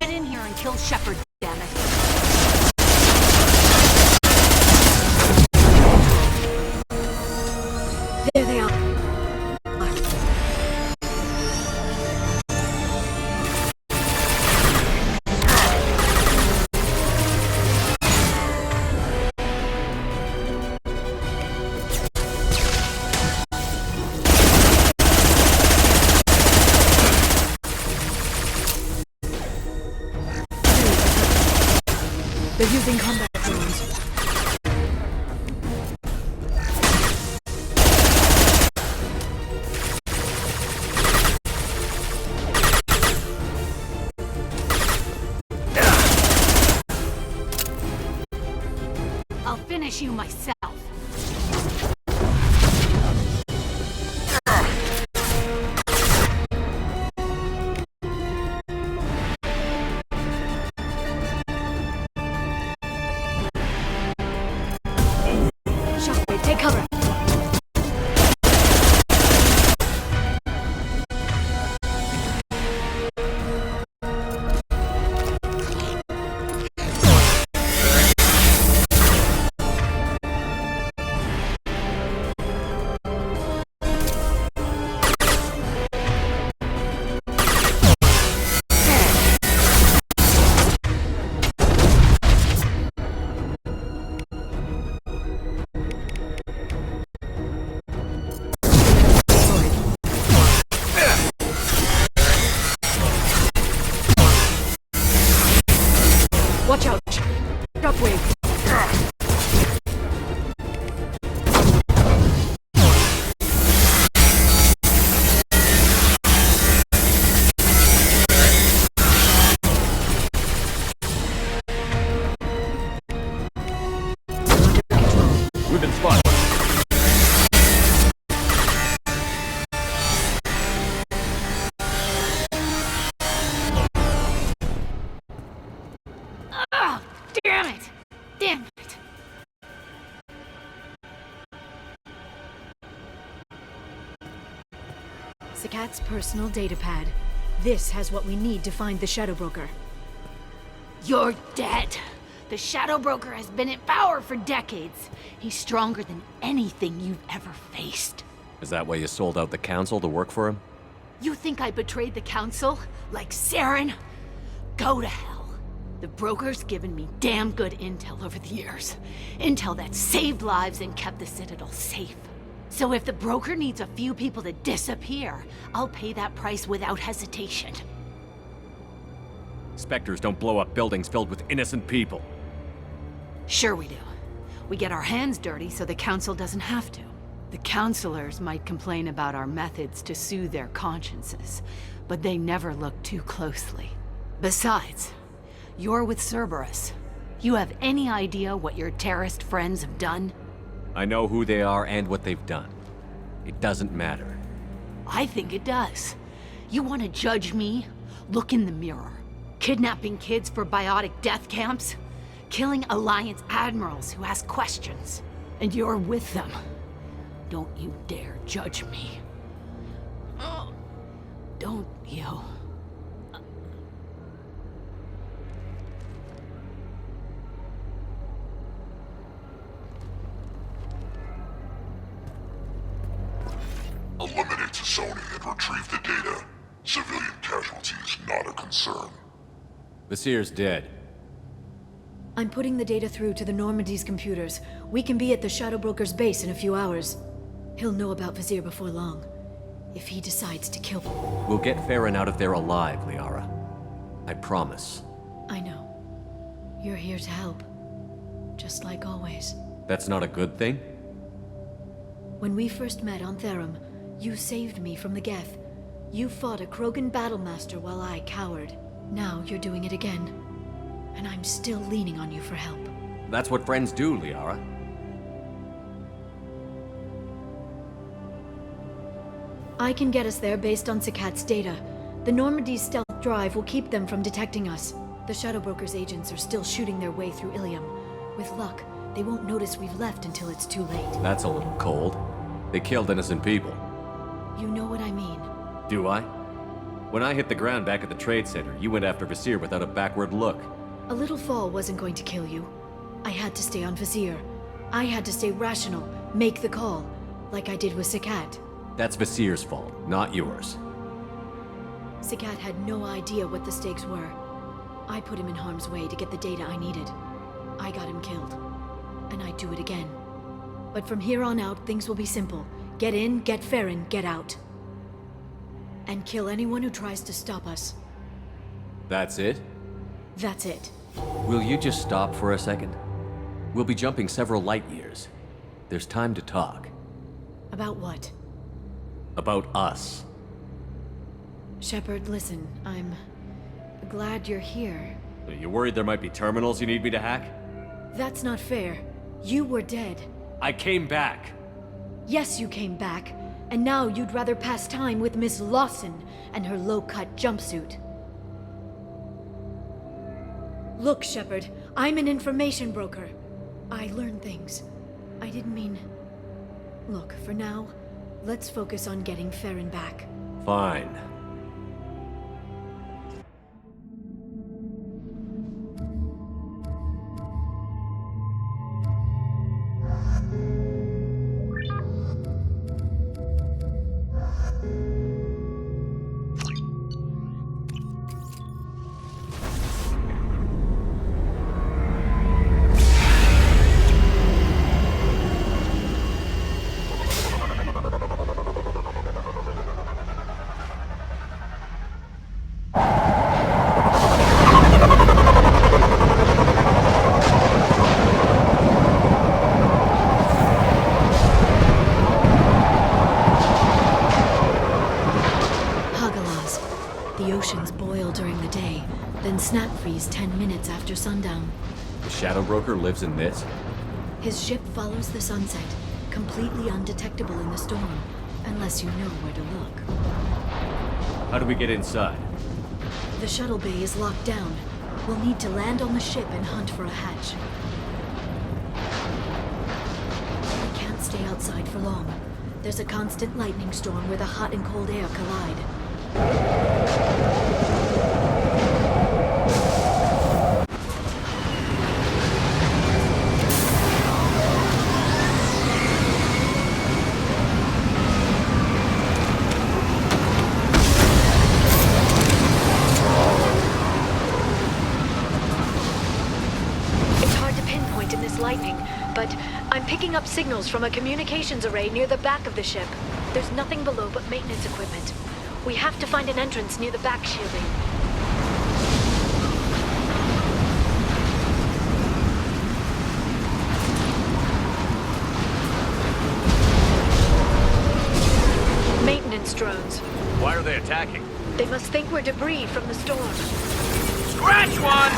Get in here and kill Shepard, damn it. There they are. They're using combat drones. I'll finish you myself. Shockwave, take cover. Watch out! Shockwave! We've been spotted. Ah, damn it! Damn it! Sakat's personal data pad. This has what we need to find the Shadow Broker. You're dead. The Shadow Broker has been in power for decades. He's stronger than anything you've ever faced. Is that why you sold out the Council to work for him? You think I betrayed the Council? Like Saren? Go to hell. The Broker's given me damn good intel over the years. Intel that saved lives and kept the Citadel safe. So if the Broker needs a few people to disappear, I'll pay that price without hesitation. Spectres don't blow up buildings filled with innocent people. Sure we do. We get our hands dirty so the Council doesn't have to. The Councilors might complain about our methods to soothe their consciences, but they never look too closely. Besides, you're with Cerberus. You have any idea what your terrorist friends have done? I know who they are and what they've done. It doesn't matter. I think it does. You want to judge me? Look in the mirror. Kidnapping kids for biotic death camps? Killing Alliance admirals who ask questions. And you're with them. Don't you dare judge me. Don't you? Eliminate Sony and retrieve the data. Civilian casualties not a concern. Vasir's dead. I'm putting the data through to the Normandy's computers. We can be at the Shadow Broker's base in a few hours. He'll know about Vasir before long. If he decides to kill... We'll get Farron out of there alive, Liara. I promise. I know. You're here to help. Just like always. That's not a good thing? When we first met on Therum, you saved me from the Geth. You fought a Krogan battlemaster while I cowered. Now you're doing it again. And I'm still leaning on you for help. That's what friends do, Liara. I can get us there based on Sakat's data. The Normandy's stealth drive will keep them from detecting us. The Shadow Broker's agents are still shooting their way through Ilium. With luck, they won't notice we've left until it's too late. That's a little cold. They killed innocent people. You know what I mean. Do I? When I hit the ground back at the trade center, you went after Vasir without a backward look. A little fall wasn't going to kill you. I had to stay on Vasir. I had to stay rational, make the call, like I did with Sakat. That's Vasir's fault, not yours. Sakat had no idea what the stakes were. I put him in harm's way to get the data I needed. I got him killed. And I'd do it again. But from here on out, things will be simple. Get in, get Farron, get out. And kill anyone who tries to stop us. That's it? That's it. Will you just stop for a second? We'll be jumping several light years. There's time to talk. About what? About us. Shepard, listen, I'm glad you're here. Are you worried there might be terminals you need me to hack? That's not fair. You were dead. I came back. Yes, you came back. And now you'd rather pass time with Miss Lawson and her low-cut jumpsuit. Look, Shepard, I'm an information broker. I learn things. I didn't mean... Look, for now, let's focus on getting Farron back. Fine. Snap freeze 10 minutes after sundown. The Shadow Broker lives in this? His ship follows the sunset, completely undetectable in the storm, unless you know where to look. How do we get inside? The shuttle bay is locked down. We'll need to land on the ship and hunt for a hatch. We can't stay outside for long. There's a constant lightning storm where the hot and cold air collide. Picking up signals from a communications array near the back of the ship. There's nothing below but maintenance equipment. We have to find an entrance near the back shielding. Maintenance drones. Why are they attacking? They must think we're debris from the storm. Scratch one!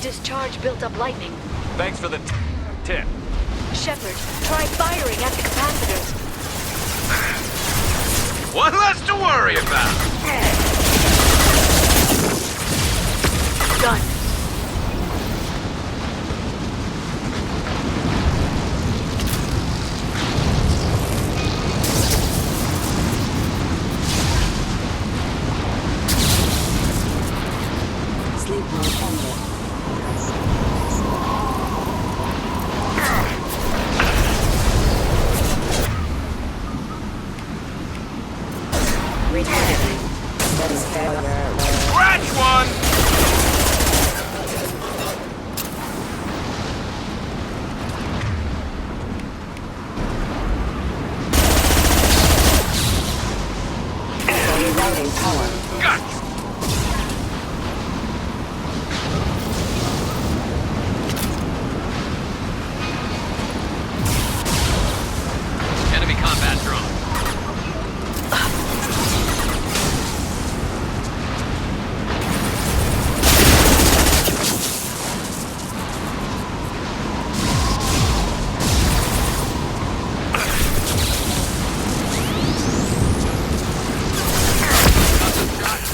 Discharge built up lightning. Thanks for the tip. Shepard, try firing at the capacitors. One less to worry about. Done. Sleep mode ended. Scratch one! Rerouting power. Gotcha! Enemy combat drone.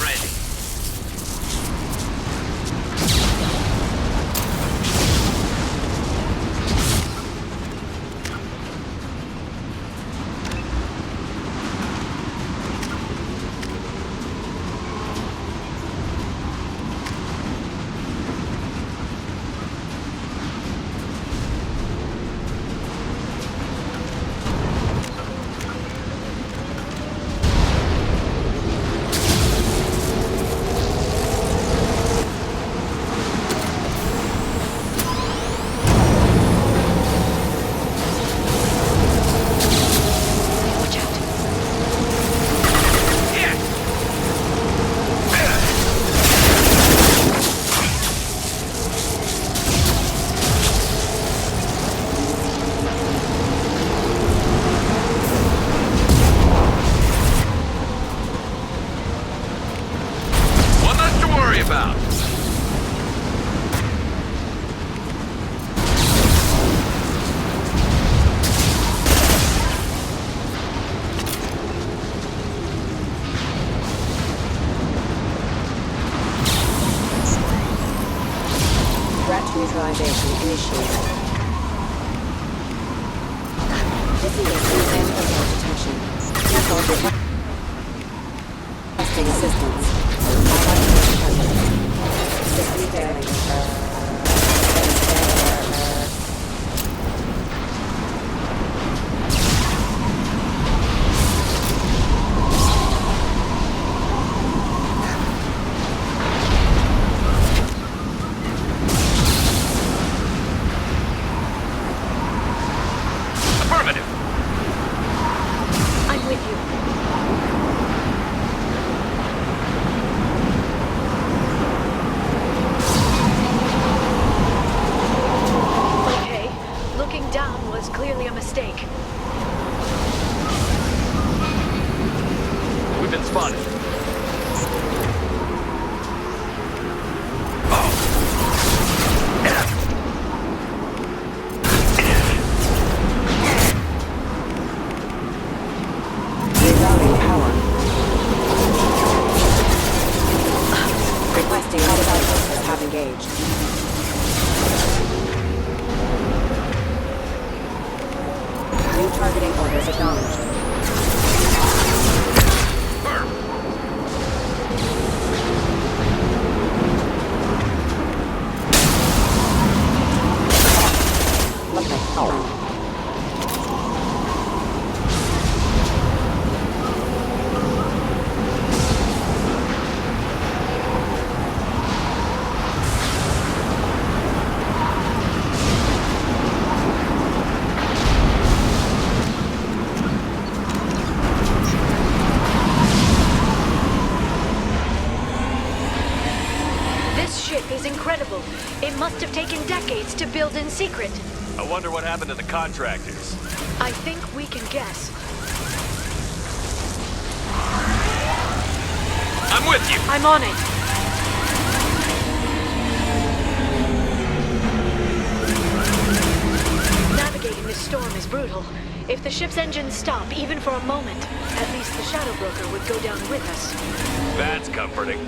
Ready. Console requesting assistance. System failing. To build in secret. I wonder what happened to the contractors. I think we can guess. I'm with you. I'm on it. Navigating this storm is brutal. If the ship's engines stop, even for a moment, at least the Shadow Broker would go down with us. That's comforting.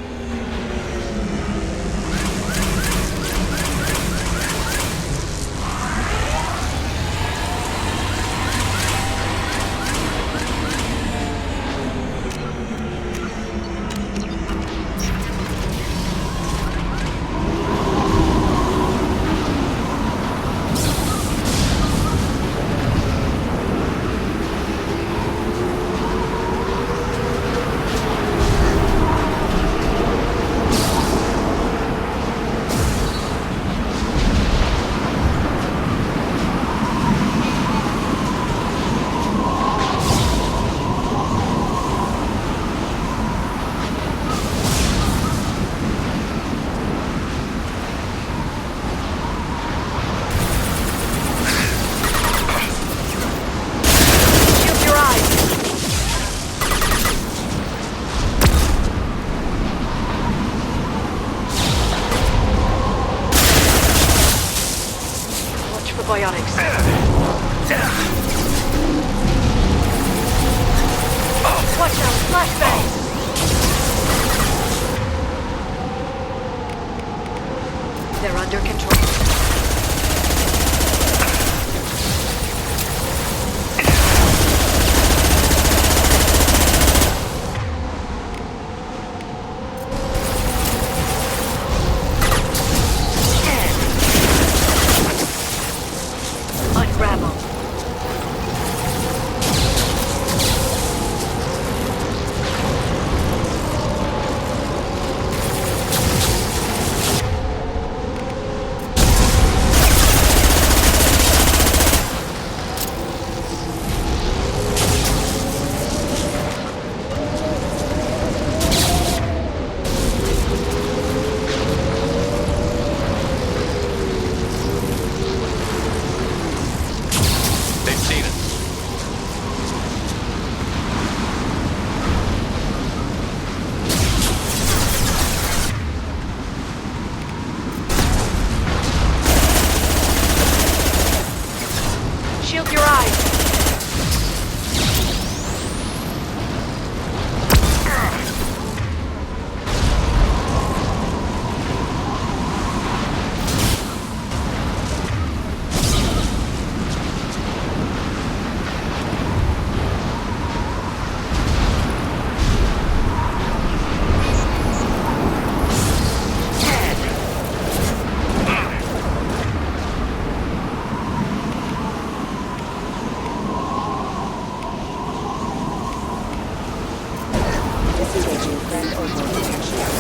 Grand overload.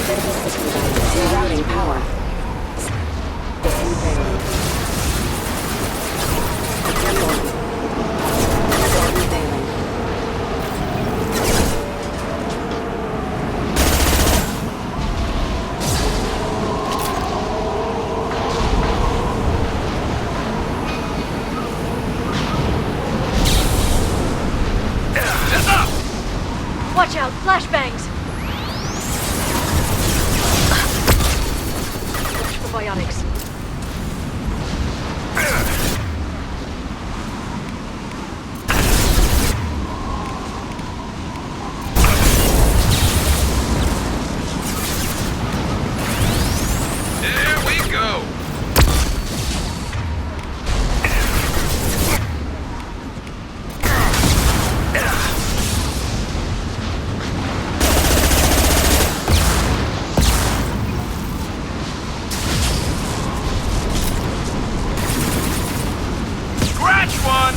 Critical system damage. Rerouting power. System failing. Careful. System failing. Watch out! Flashbangs! Watch for biotics. There we go. Scratch one.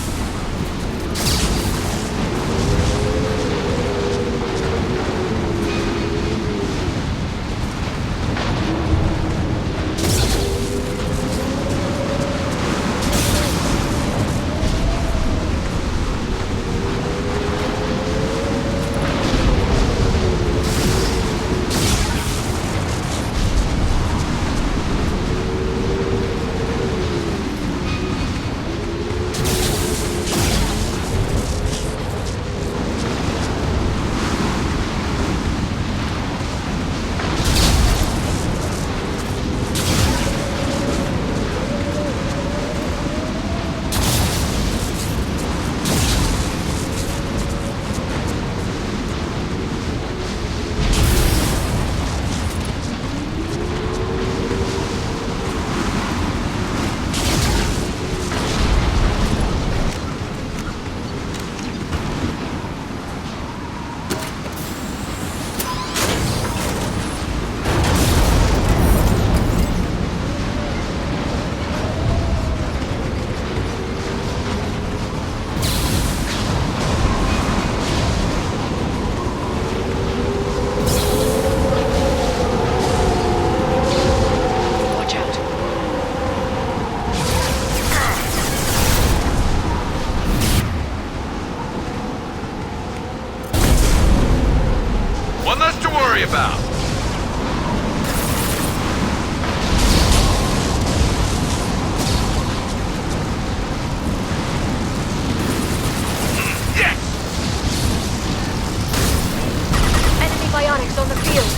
One less to worry about. Yes! Enemy biotics on the field.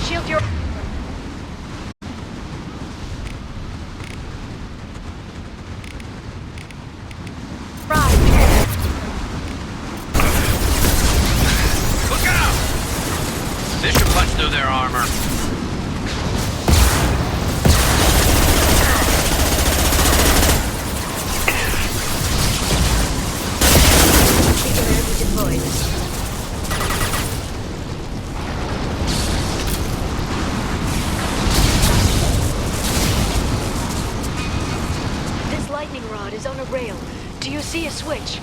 Shield your... Look out! This should punch through their armor. Singularity deployed. This lightning rod is on a rail. Do you see a switch?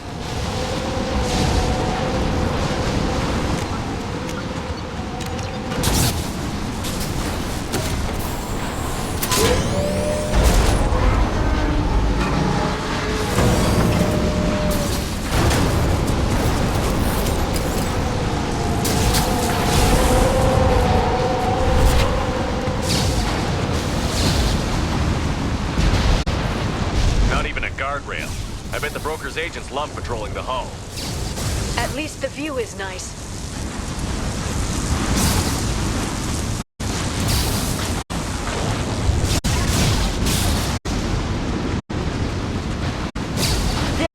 Not even a guardrail. I bet the broker's agents love patrolling the hull. At least the view is nice.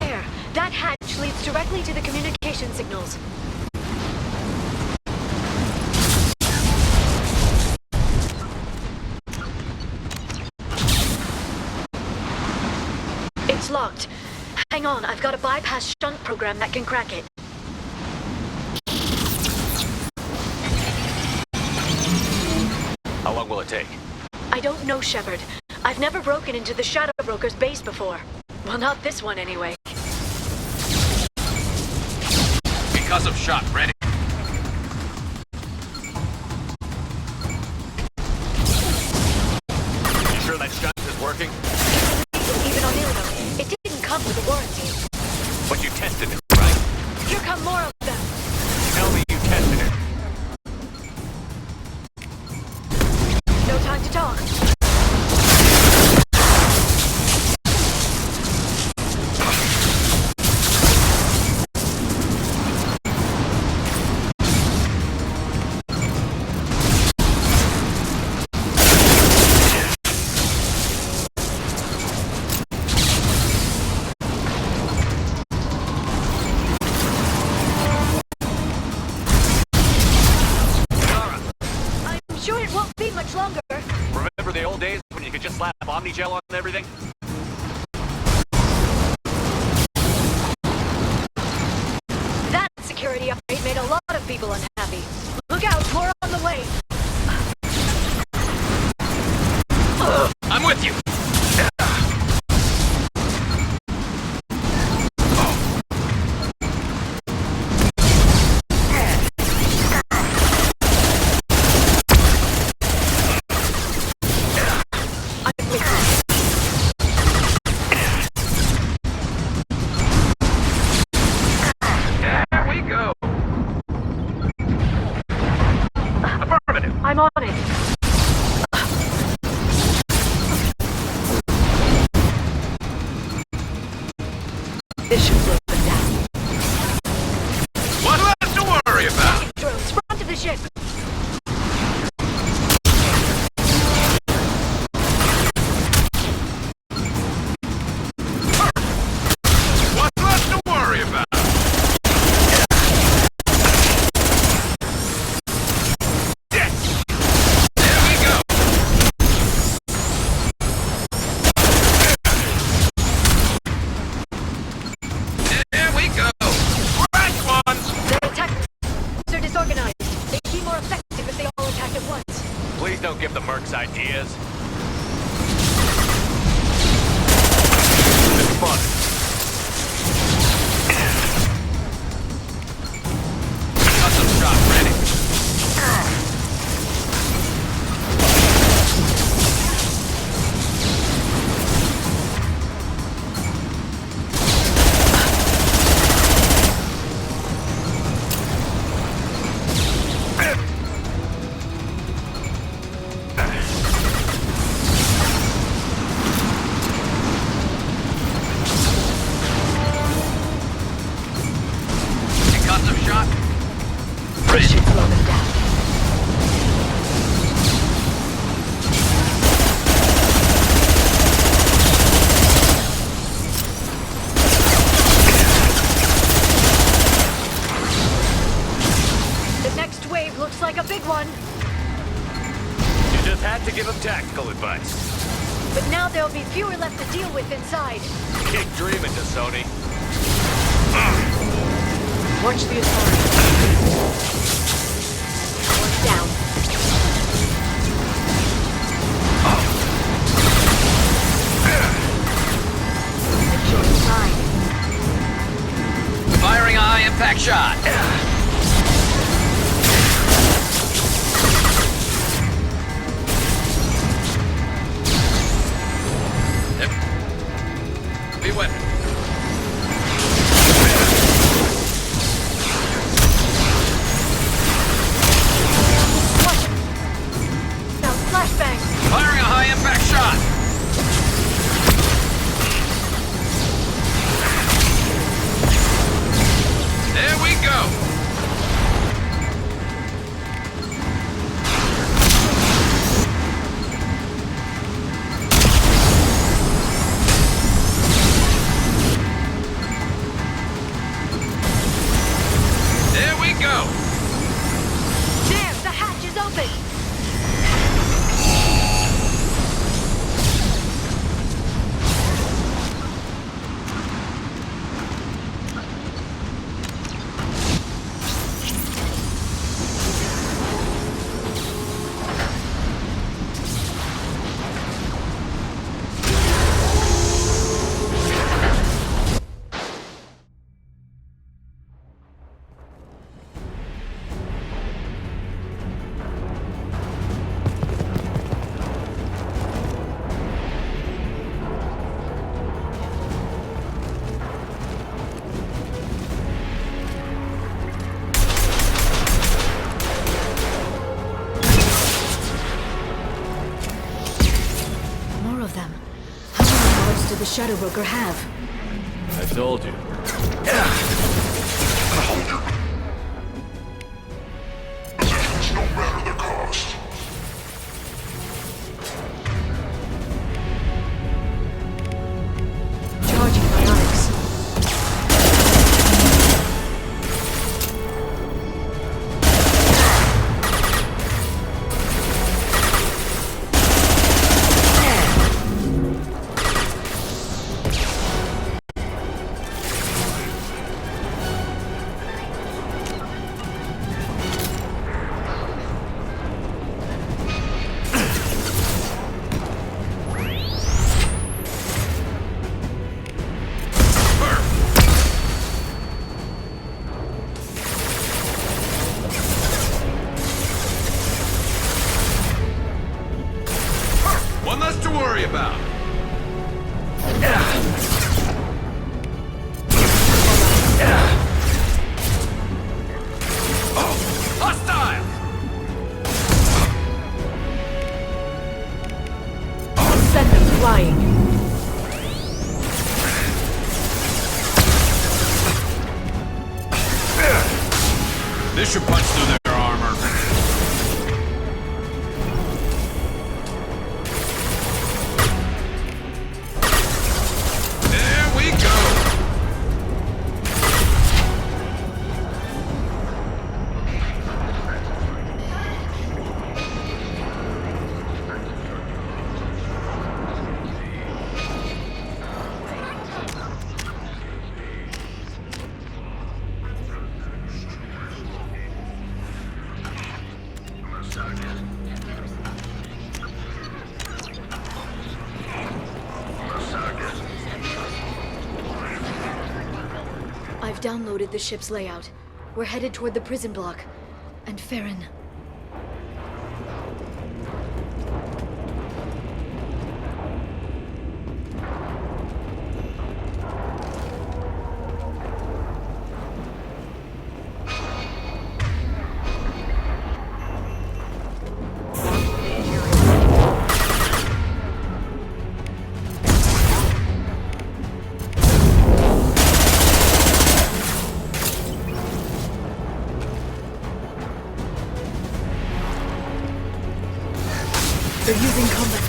There! That hatch leads directly to the communication signals. It's locked. Hang on, I've got a bypass shunt program that can crack it. How long will it take? I don't know, Shepard. I've never broken into the Shadow Broker's base before. Well, not this one anyway. Because of shot ready. You sure that shunt is working? Even on Ilio, it didn't come with a warranty. But you tested it, right? Here come more of them. Tell me you tested it. No time to talk. Remember the old days when you could just slap Omnigel on everything? That security upgrade made a lot of people unhappy. Look out, more on the way. I'm with you. I'm on it. This should slow them down. What left to worry about? Drones, front of the ship. What left to worry about? Please don't give the mercs ideas. It's fun. Custom shot ready. Looks like a big one. You just had to give him tactical advice. But now there'll be fewer left to deal with inside. Keep dreaming, Sony. Watch the authority. One down. Enjoy time. Firing a high-impact shot. Be weapon. Now flashbang. Firing a high-impact shot. There we go. weapons did the Shadow Broker have? I told you. Possessions no matter the cost. Charging bionics. One less to worry about. Oh, hostile! Send them flying. This should punch through their armor. There we go. I've downloaded the ship's layout. We're headed toward the prison block. And Farron. They're using combat.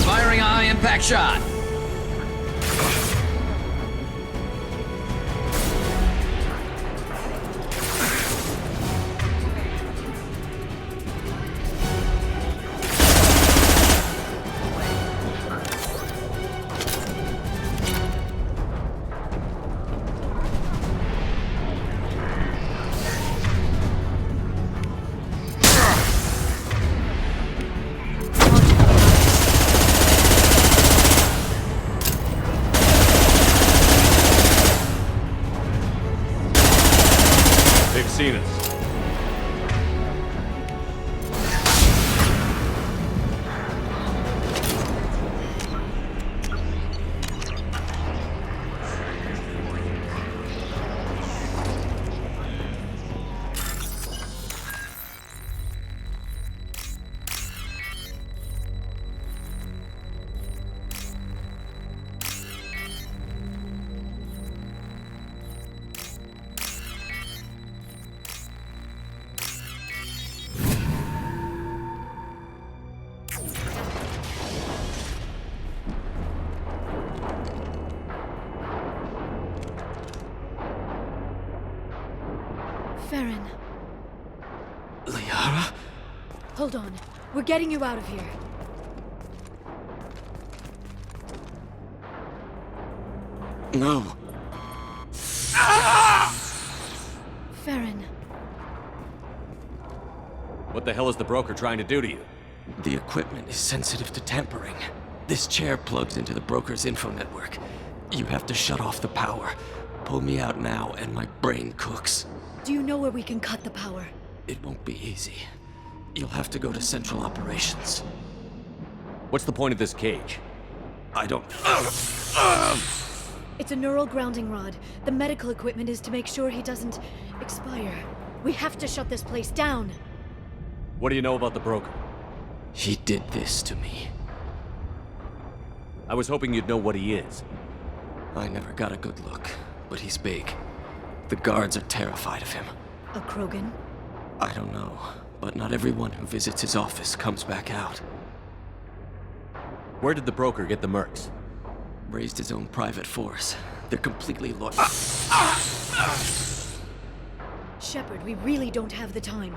Firing a high-impact shot. They've seen us. Farron. Liara? Hold on. We're getting you out of here. No. Farron. What the hell is the broker trying to do to you? The equipment is sensitive to tampering. This chair plugs into the broker's info network. You have to shut off the power. pull me out now, and my brain cooks. Do you know where we can cut the power? It won't be easy. You'll have to go to Central Operations. What's the point of this cage? I don't... It's a neural grounding rod. The medical equipment is to make sure he doesn't expire. We have to shut this place down. What do you know about the broker? He did this to me. I was hoping you'd know what he is. I never got a good look, but he's big. The guards are terrified of him. A Krogan? I don't know, but not everyone who visits his office comes back out. Where did the broker get the mercs? Raised his own private force. They're completely loyal. Shepard, we really don't have the time.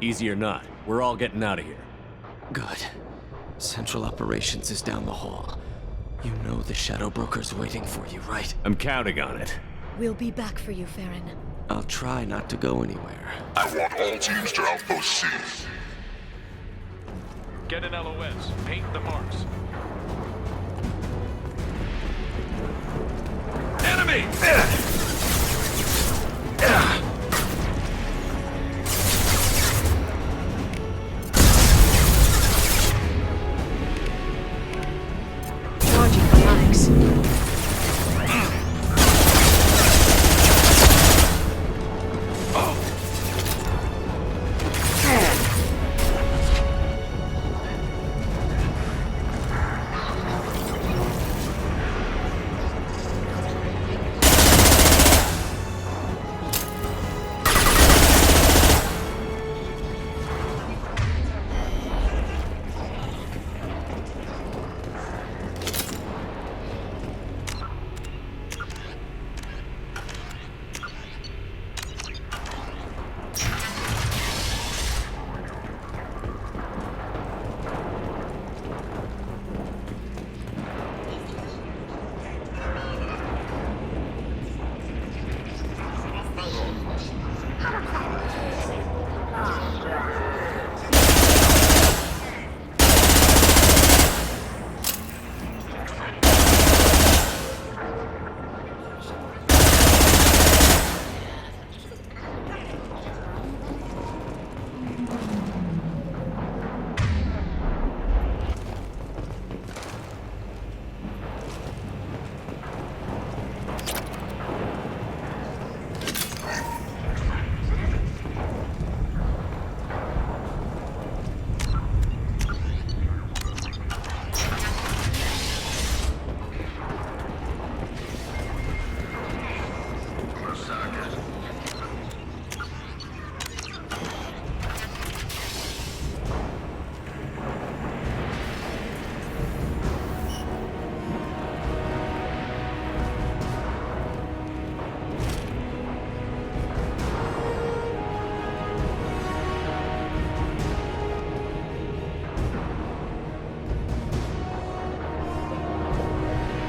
Easy or not, we're all getting out of here. Good. Central Operations is down the hall. You know the Shadow Broker's waiting for you, right? I'm counting on it. We'll be back for you, Farron. I'll try not to go anywhere. I want all teams to Outpost C. Get an LOS. Paint the marks. Enemy! Charging psionics.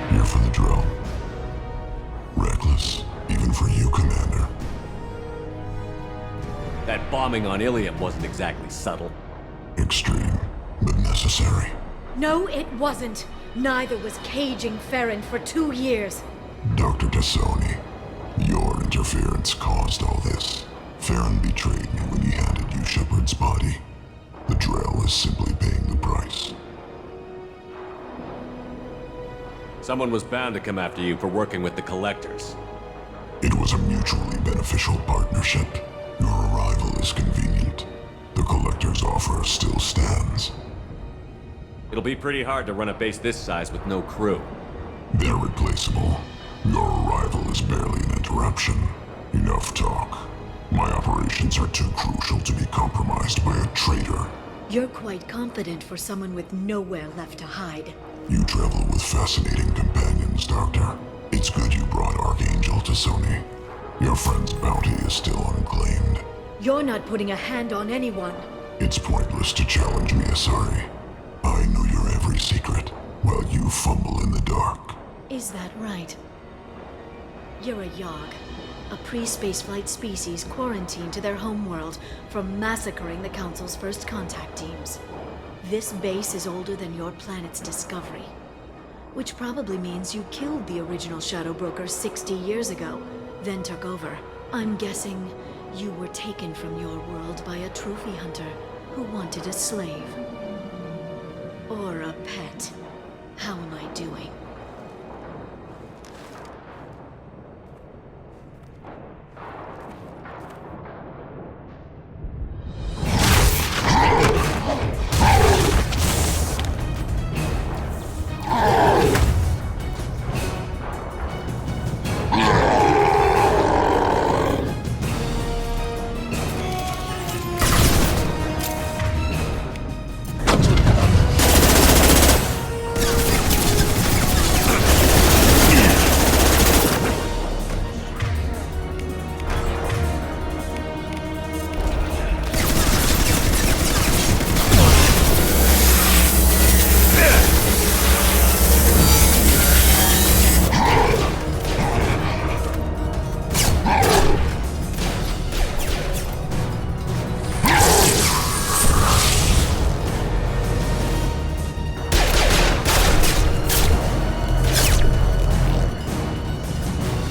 Here for the drill. Reckless, even for you, Commander. That bombing on Ilium wasn't exactly subtle. Extreme, but necessary. No, it wasn't. Neither was caging Farron for 2 years. Dr. Tassoni, your interference caused all this. Farron betrayed me when he handed you Shepard's body. The drill is simply paying the price. Someone was bound to come after you for working with the Collectors. It was a mutually beneficial partnership. Your arrival is convenient. The Collector's offer still stands. It'll be pretty hard to run a base this size with no crew. They're replaceable. Your arrival is barely an interruption. Enough talk. My operations are too crucial to be compromised by a traitor. You're quite confident for someone with nowhere left to hide. You travel with fascinating companions, Doctor. It's good you brought Archangel to Sony. Your friend's bounty is still unclaimed. You're not putting a hand on anyone. It's pointless to challenge me, Asari. I know your every secret, while you fumble in the dark. Is that right? You're a Yogg, a pre-spaceflight species quarantined to their homeworld from massacring the Council's first contact teams. This base is older than your planet's discovery. Which probably means you killed the original Shadow Broker 60 years ago, then took over. I'm guessing you were taken from your world by a trophy hunter who wanted a slave. Or a pet. How am I doing?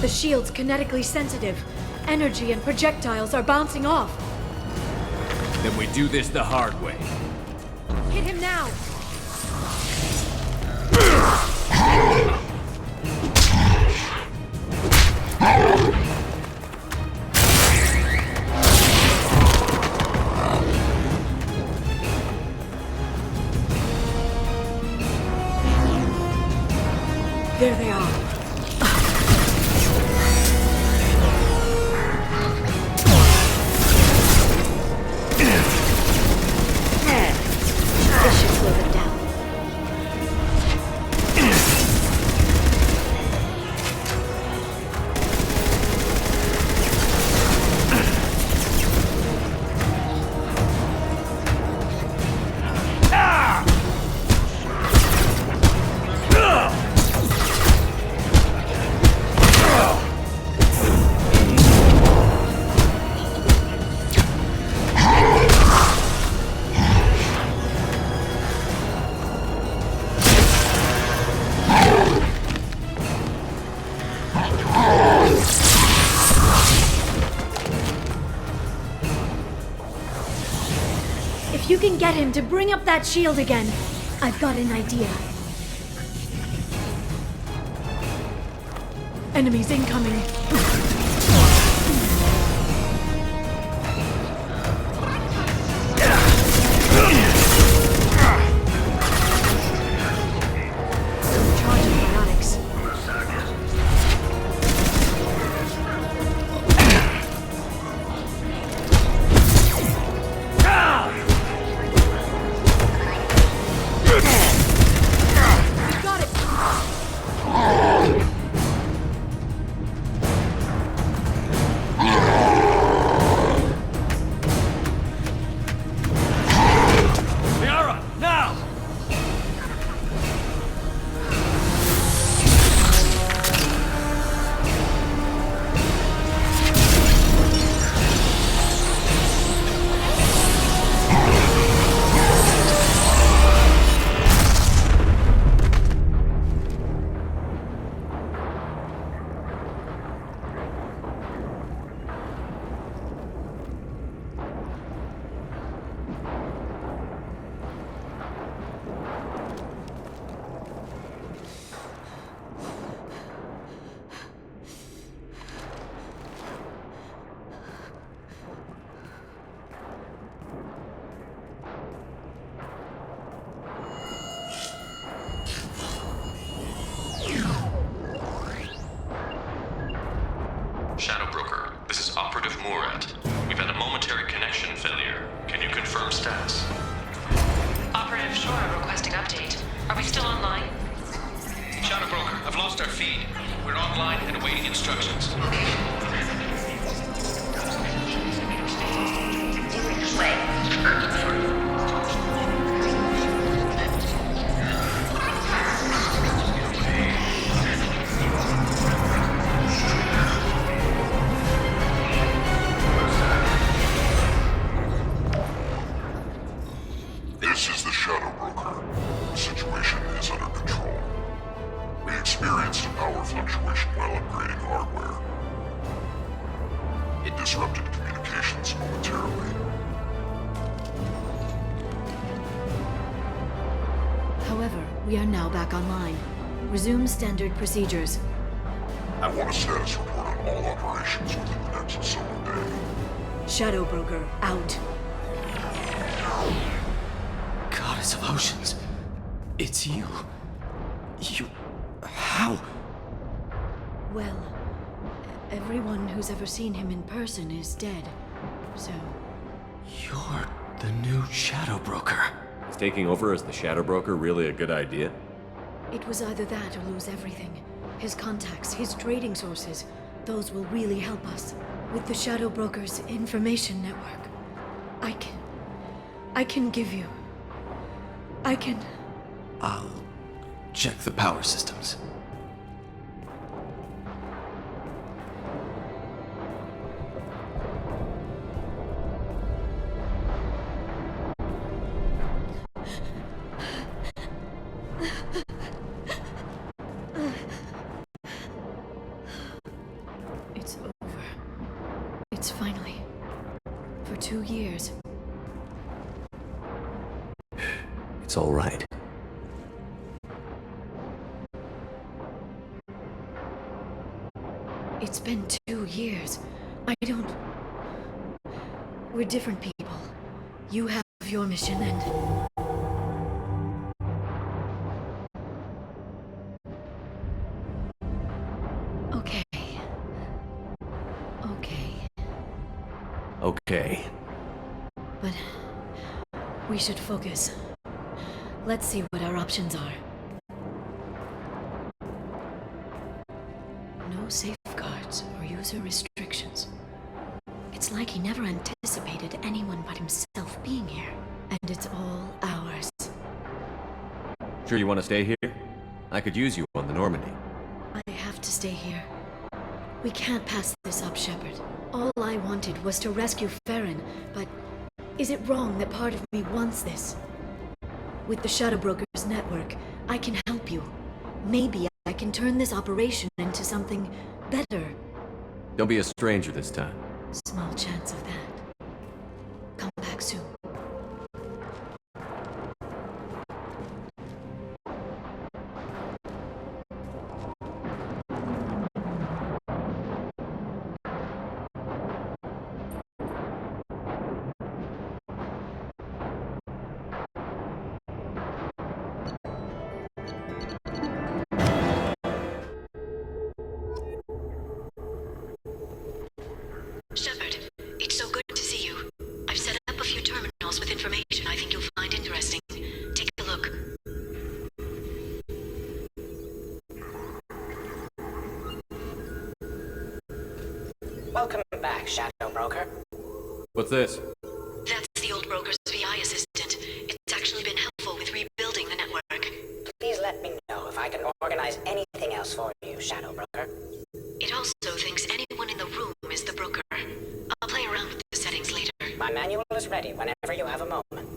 The shield's kinetically sensitive. Energy and projectiles are bouncing off. Then we do this the hard way. Hit him now! There they are. This should slow them down. If you can get him to bring up that shield again, I've got an idea. Enemies incoming. Charging biotics. Got it. Liara, now! Shadow Broker, this is Operative Murat. We've had a momentary connection failure. Can you confirm status? Operative Shore requesting update. Are we still online? Shadow Broker, I've lost our feed. We're online and awaiting instructions. This is the Shadow Broker. The situation is under control. power fluctuation while upgrading hardware. It disrupted communications momentarily. However, we are now back online. Resume standard procedures. I want a status report on all operations within the next solar day. Shadow Broker, out. Goddess of Oceans. It's you. How? Well, everyone who's ever seen him in person is dead. So... You're the new Shadow Broker. Is taking over as the Shadow Broker really a good idea? It was either that or lose everything. His contacts, his trading sources, those will really help us. With the Shadow Broker's information network, I can give you... I'll check the power systems. It's over. It's finally... For 2 years. It's all right. It's been 2 years. I don't... We're different people. You have your mission and... Okay. Okay. But... we should focus. Let's see what our options are. No safeguards or user restrictions. It's like he never anticipated anyone but himself being here. And it's all ours. Sure you want to stay here? I could use you on the Normandy. I have to stay here. We can't pass this up, Shepard. All I wanted was to rescue Farron, but is it wrong that part of me wants this? With the Shadow Broker's network, I can help you. Maybe I can turn this operation into something better. Don't be a stranger this time. Small chance of that. Come back soon. Shepard, it's so good to see you. I've set up a few terminals with information I think you'll find interesting. Take a look. Welcome back, Shadow Broker. What's this? That's the old broker's VI assistant. It's actually been helpful with rebuilding the network. Please let me know if I can organize anything else for you, Shadow Broker. It also thinks anyone in the room is the broker. I'll play around with the settings later. My manual is ready whenever you have a moment.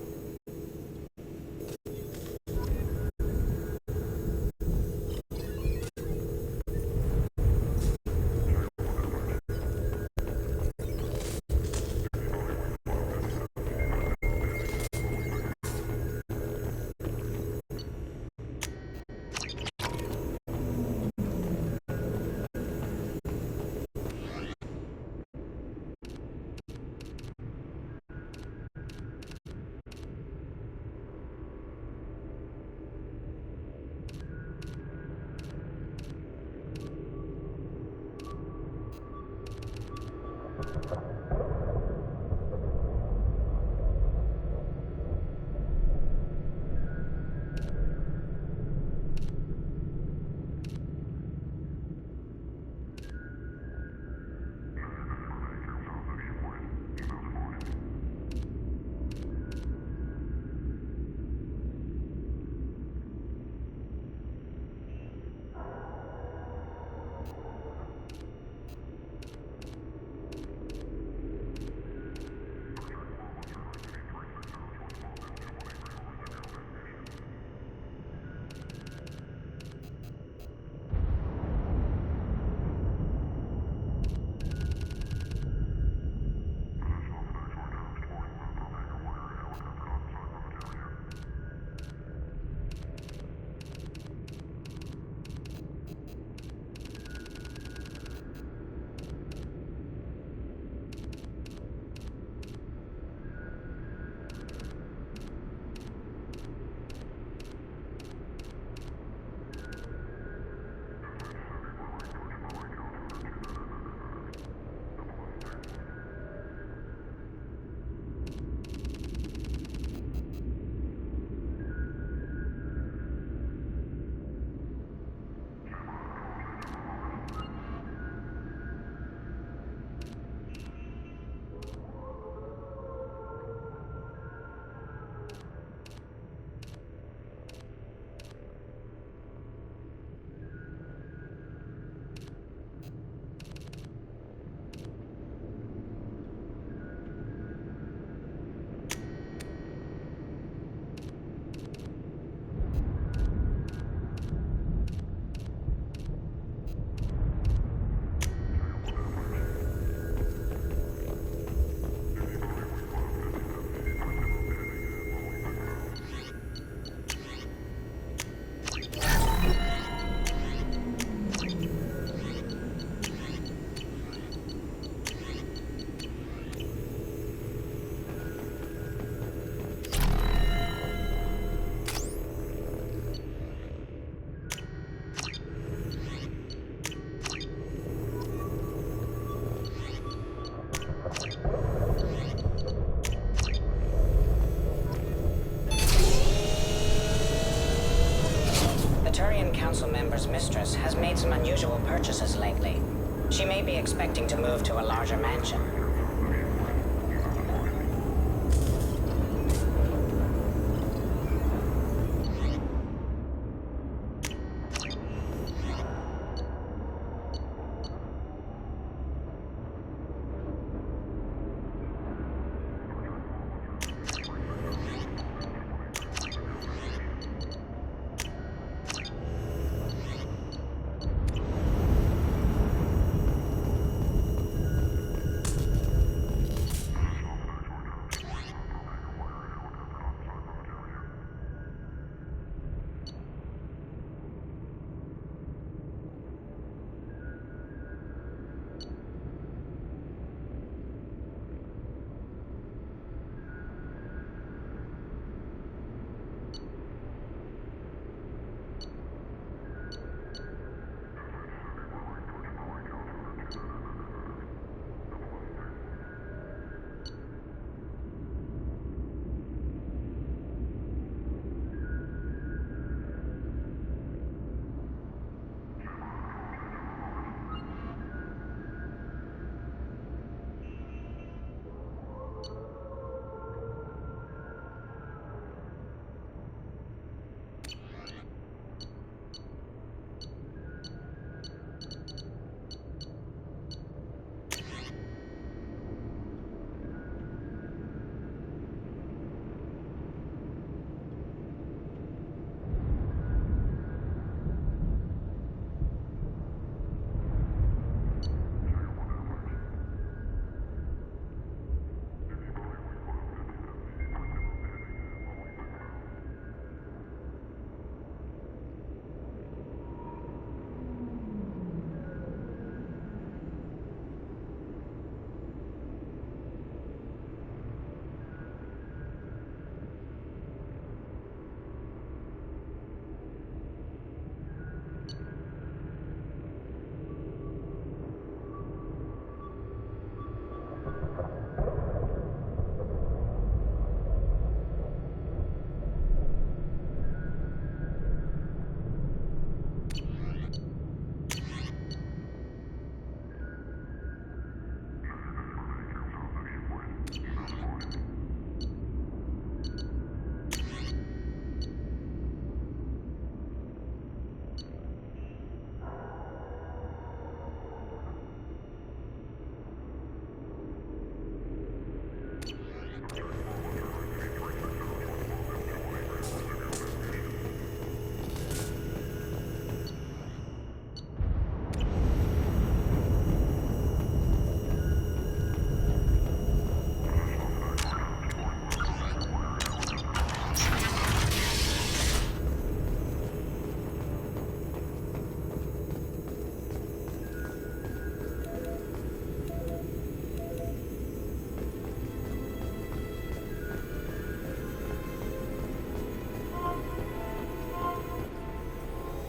unusual purchases lately. She may be expecting to move to a larger mansion.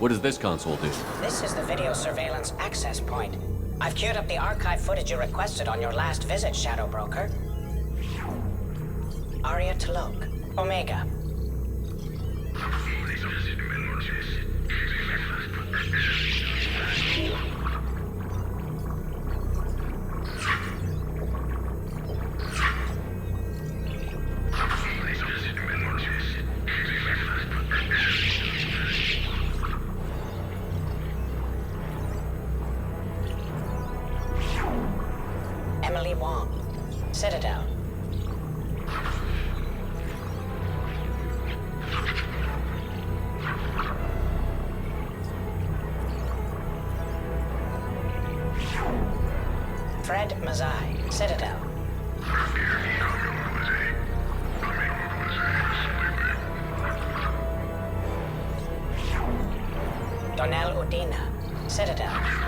What does this console do? This is the video surveillance access point. I've queued up the archive footage you requested on your last visit, Shadow Broker. Aria Talok, Omega. Citadel. Fred Mazai, Citadel. Donnell Udina, Citadel.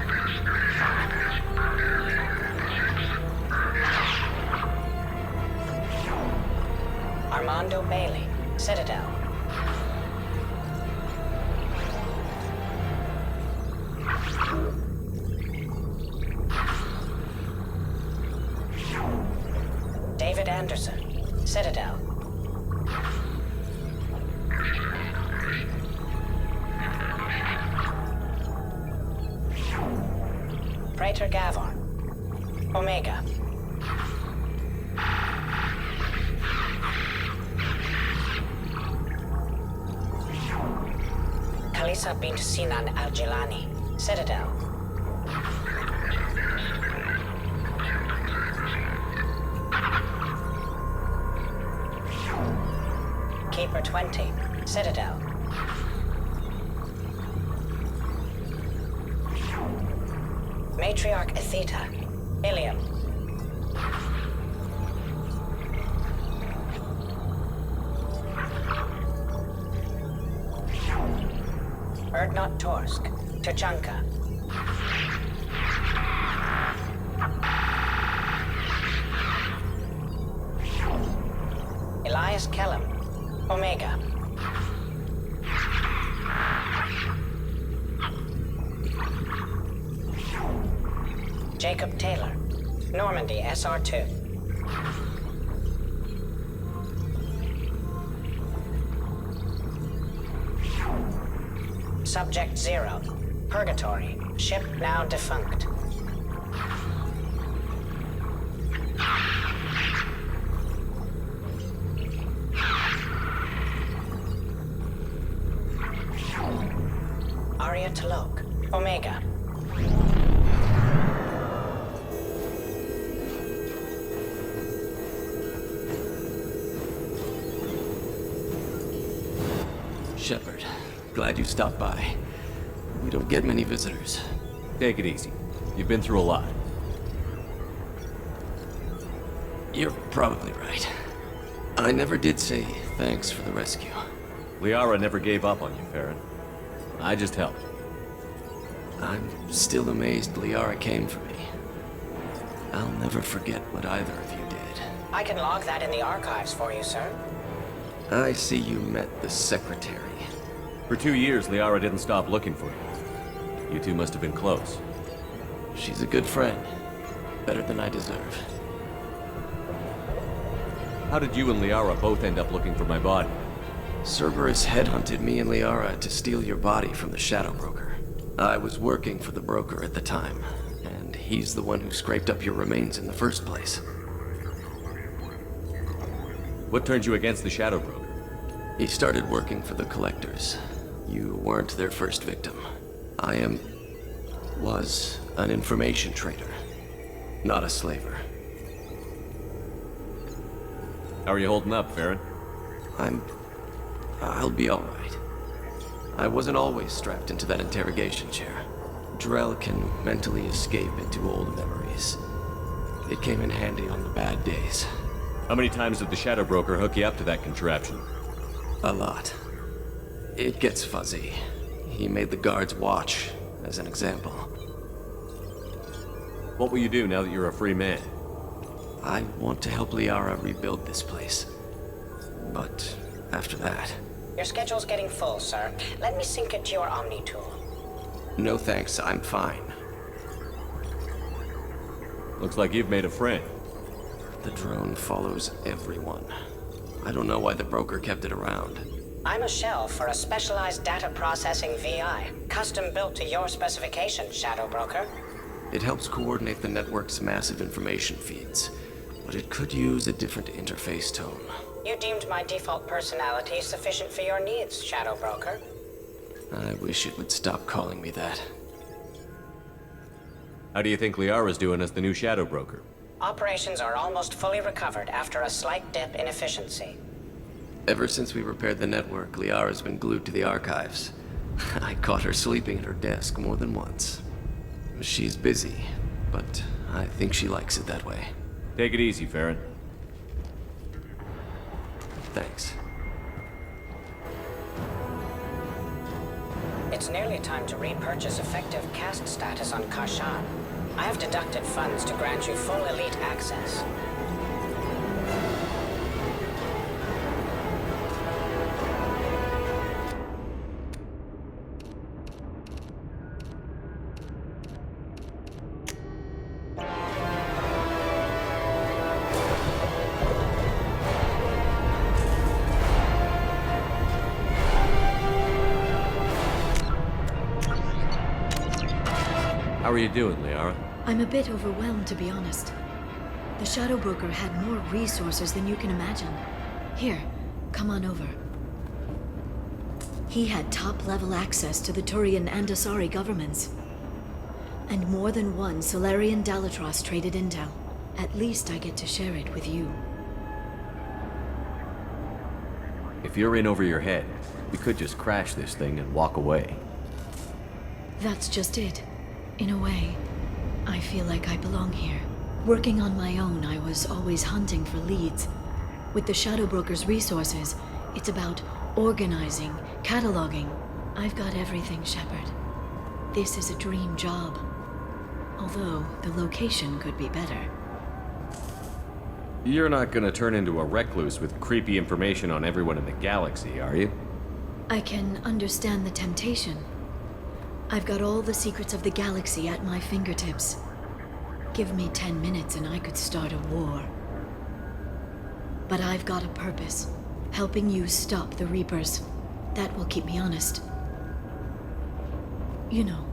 Armando Bailey, Citadel. David Anderson, Citadel. Praetor Gavor. Omega. Kalisa bint Sinan al-Jilani. Citadel. Keeper 20. Citadel. Matriarch Atheta. Ilium. Erdnot Torsk. Tuchanka. Elias Kellum. Omega. Jacob Taylor. Normandy SR2. Subject 0. Purgatory. Ship now defunct. Arya Talok. Omega. Shepard, glad you stopped by. We don't get many visitors. Take it easy. You've been through a lot. You're probably right. I never did say thanks for the rescue. Liara never gave up on you, Farron. I just helped. I'm still amazed Liara came for me. I'll never forget what either of you did. I can log that in the archives for you, sir. I see you met the Secretary. For 2 years, Liara didn't stop looking for you. You two must have been close. She's a good friend. Better than I deserve. How did you and Liara both end up looking for my body? Cerberus headhunted me and Liara to steal your body from the Shadow Broker. I was working for the broker at the time, and he's the one who scraped up your remains in the first place. What turned you against the Shadow Broker? He started working for the Collectors. You weren't their first victim. I was an information trader, not a slaver. How are you holding up, Farron? I'll be all right. I wasn't always strapped into that interrogation chair. Drell can mentally escape into old memories. It came in handy on the bad days. How many times did the Shadow Broker hook you up to that contraption? A lot. It gets fuzzy. He made the guards watch, as an example. What will you do now that you're a free man? I want to help Liara rebuild this place. But after that... Your schedule's getting full, sir. Let me sync it to your Omni tool. No thanks, I'm fine. Looks like you've made a friend. The drone follows everyone. I don't know why the broker kept it around. I'm a shell for a specialized data processing VI, custom built to your specification, Shadow Broker. It helps coordinate the network's massive information feeds, but it could use a different interface tone. You deemed my default personality sufficient for your needs, Shadow Broker. I wish it would stop calling me that. How do you think Liara's doing as the new Shadow Broker? Operations are almost fully recovered after a slight dip in efficiency. Ever since we repaired the network, Liara's been glued to the archives. I caught her sleeping at her desk more than once. She's busy, but I think she likes it that way. Take it easy, Farron. Thanks. It's nearly time to repurchase effective caste status on Kashan. I have deducted funds to grant you full elite access. How are you doing, Liara? I'm a bit overwhelmed, to be honest. The Shadow Broker had more resources than you can imagine. Here, come on over. He had top-level access to the Turian and Asari governments. And more than one Solarian Dalatros traded intel. At least I get to share it with you. If you're in over your head, we could just crash this thing and walk away. That's just it. In a way, I feel like I belong here. Working on my own, I was always hunting for leads. With the Shadow Broker's resources, it's about organizing, cataloging. I've got everything, Shepard. This is a dream job. Although, the location could be better. You're not gonna turn into a recluse with creepy information on everyone in the galaxy, are you? I can understand the temptation. I've got all the secrets of the galaxy at my fingertips. Give me 10 minutes and I could start a war. But I've got a purpose. Helping you stop the Reapers. That will keep me honest. You know,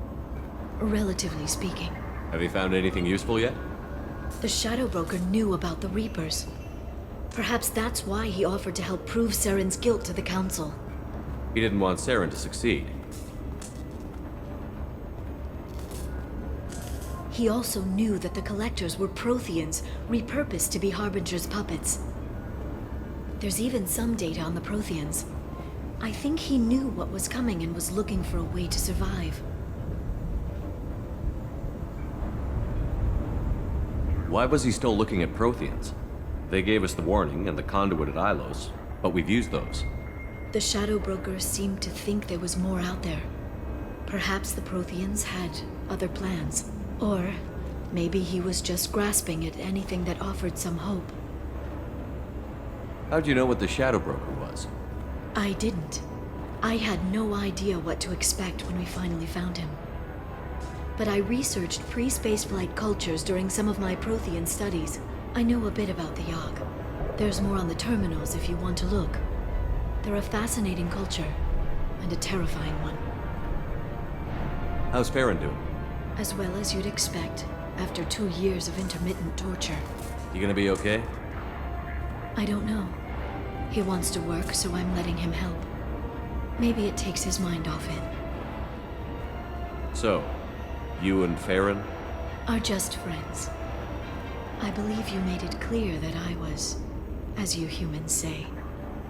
relatively speaking. Have you found anything useful yet? The Shadow Broker knew about the Reapers. Perhaps that's why he offered to help prove Saren's guilt to the Council. He didn't want Saren to succeed. He also knew that the Collectors were Protheans, repurposed to be Harbinger's puppets. There's even some data on the Protheans. I think he knew what was coming and was looking for a way to survive. Why was he still looking at Protheans? They gave us the warning and the conduit at Ilos, but we've used those. The Shadow Broker seemed to think there was more out there. Perhaps the Protheans had other plans. Or maybe he was just grasping at anything that offered some hope. How'd you know what the Shadow Broker was? I didn't. I had no idea what to expect when we finally found him. But I researched pre-spaceflight cultures during some of my Prothean studies. I know a bit about the Yogg. There's more on the terminals if you want to look. They're a fascinating culture, and a terrifying one. How's Farron doing? As well as you'd expect, after 2 years of intermittent torture. You gonna be okay? I don't know. He wants to work, so I'm letting him help. Maybe it takes his mind off it. So, you and Farron? Are just friends. I believe you made it clear that I was, as you humans say,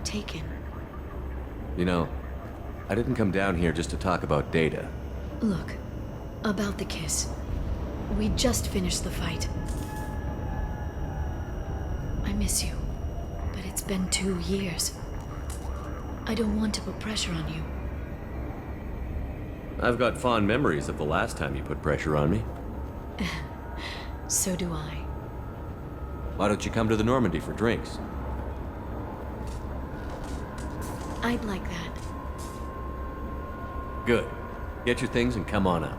taken. You know, I didn't come down here just to talk about data. Look, about the kiss. We just finished the fight. I miss you, but it's been 2 years. I don't want to put pressure on you. I've got fond memories of the last time you put pressure on me. So do I. Why don't you come to the Normandy for drinks? I'd like that. Good. Get your things and come on up.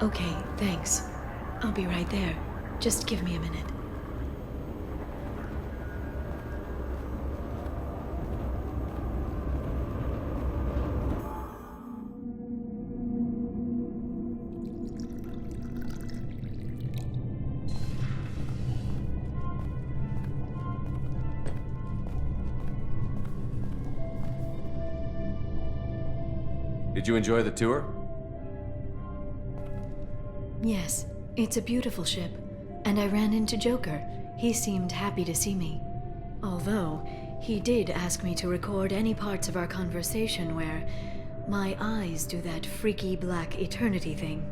Okay, thanks. I'll be right there. Just give me a minute. Did you enjoy the tour? Yes, it's a beautiful ship. And I ran into Joker. He seemed happy to see me. Although, he did ask me to record any parts of our conversation where my eyes do that freaky black eternity thing.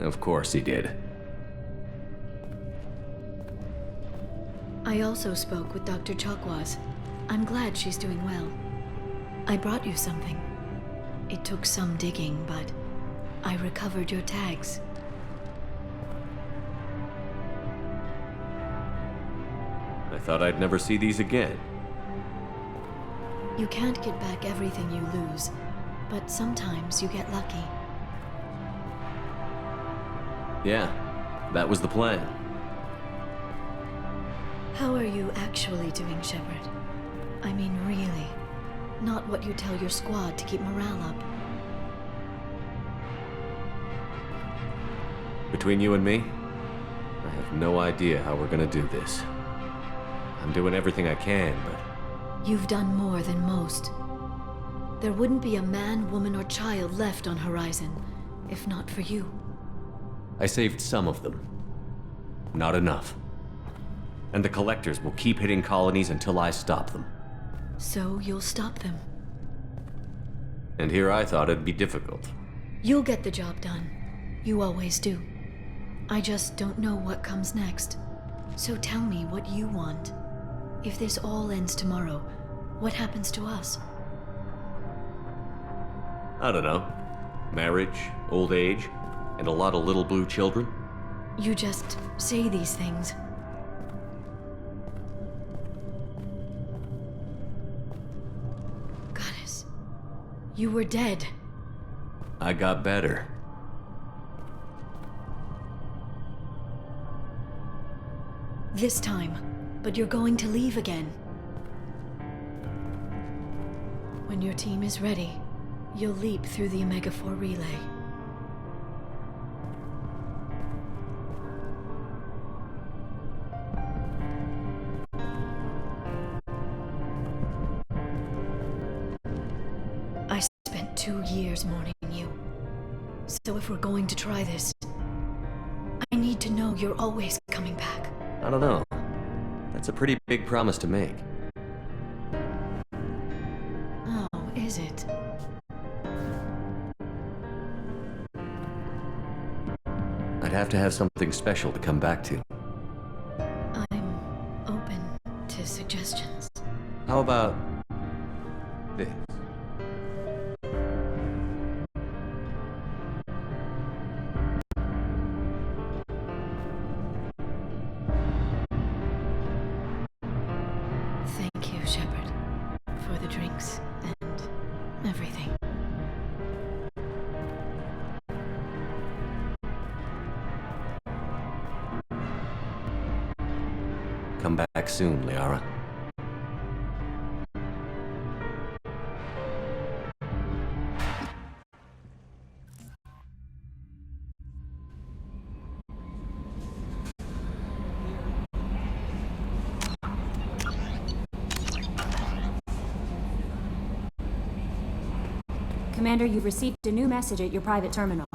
Of course he did. I also spoke with Dr. Chakwas. I'm glad she's doing well. I brought you something. It took some digging, but I recovered your tags. I thought I'd never see these again. You can't get back everything you lose, but sometimes you get lucky. Yeah, that was the plan. How are you actually doing, Shepard? I mean, really. Not what you tell your squad to keep morale up. Between you and me, I have no idea how we're gonna do this. I'm doing everything I can, but... You've done more than most. There wouldn't be a man, woman, or child left on Horizon, if not for you. I saved some of them. Not enough. And the Collectors will keep hitting colonies until I stop them. So you'll stop them. And here I thought it'd be difficult. You'll get the job done. You always do. I just don't know what comes next. So tell me what you want. If this all ends tomorrow, what happens to us? I don't know. Marriage, old age, and a lot of little blue children. You just say these things. Goddess, you were dead. I got better. This time, but you're going to leave again. When your team is ready, you'll leap through the Omega-4 relay. I spent 2 years mourning you. So if we're going to try this, I need to know you're always coming back. I don't know. That's a pretty big promise to make. Oh, is it? I'd have to have something special to come back to. I'm open to suggestions. How about this? Thank you, Shepard, for the drinks and everything. Come back soon, Liara. Commander, you've received a new message at your private terminal.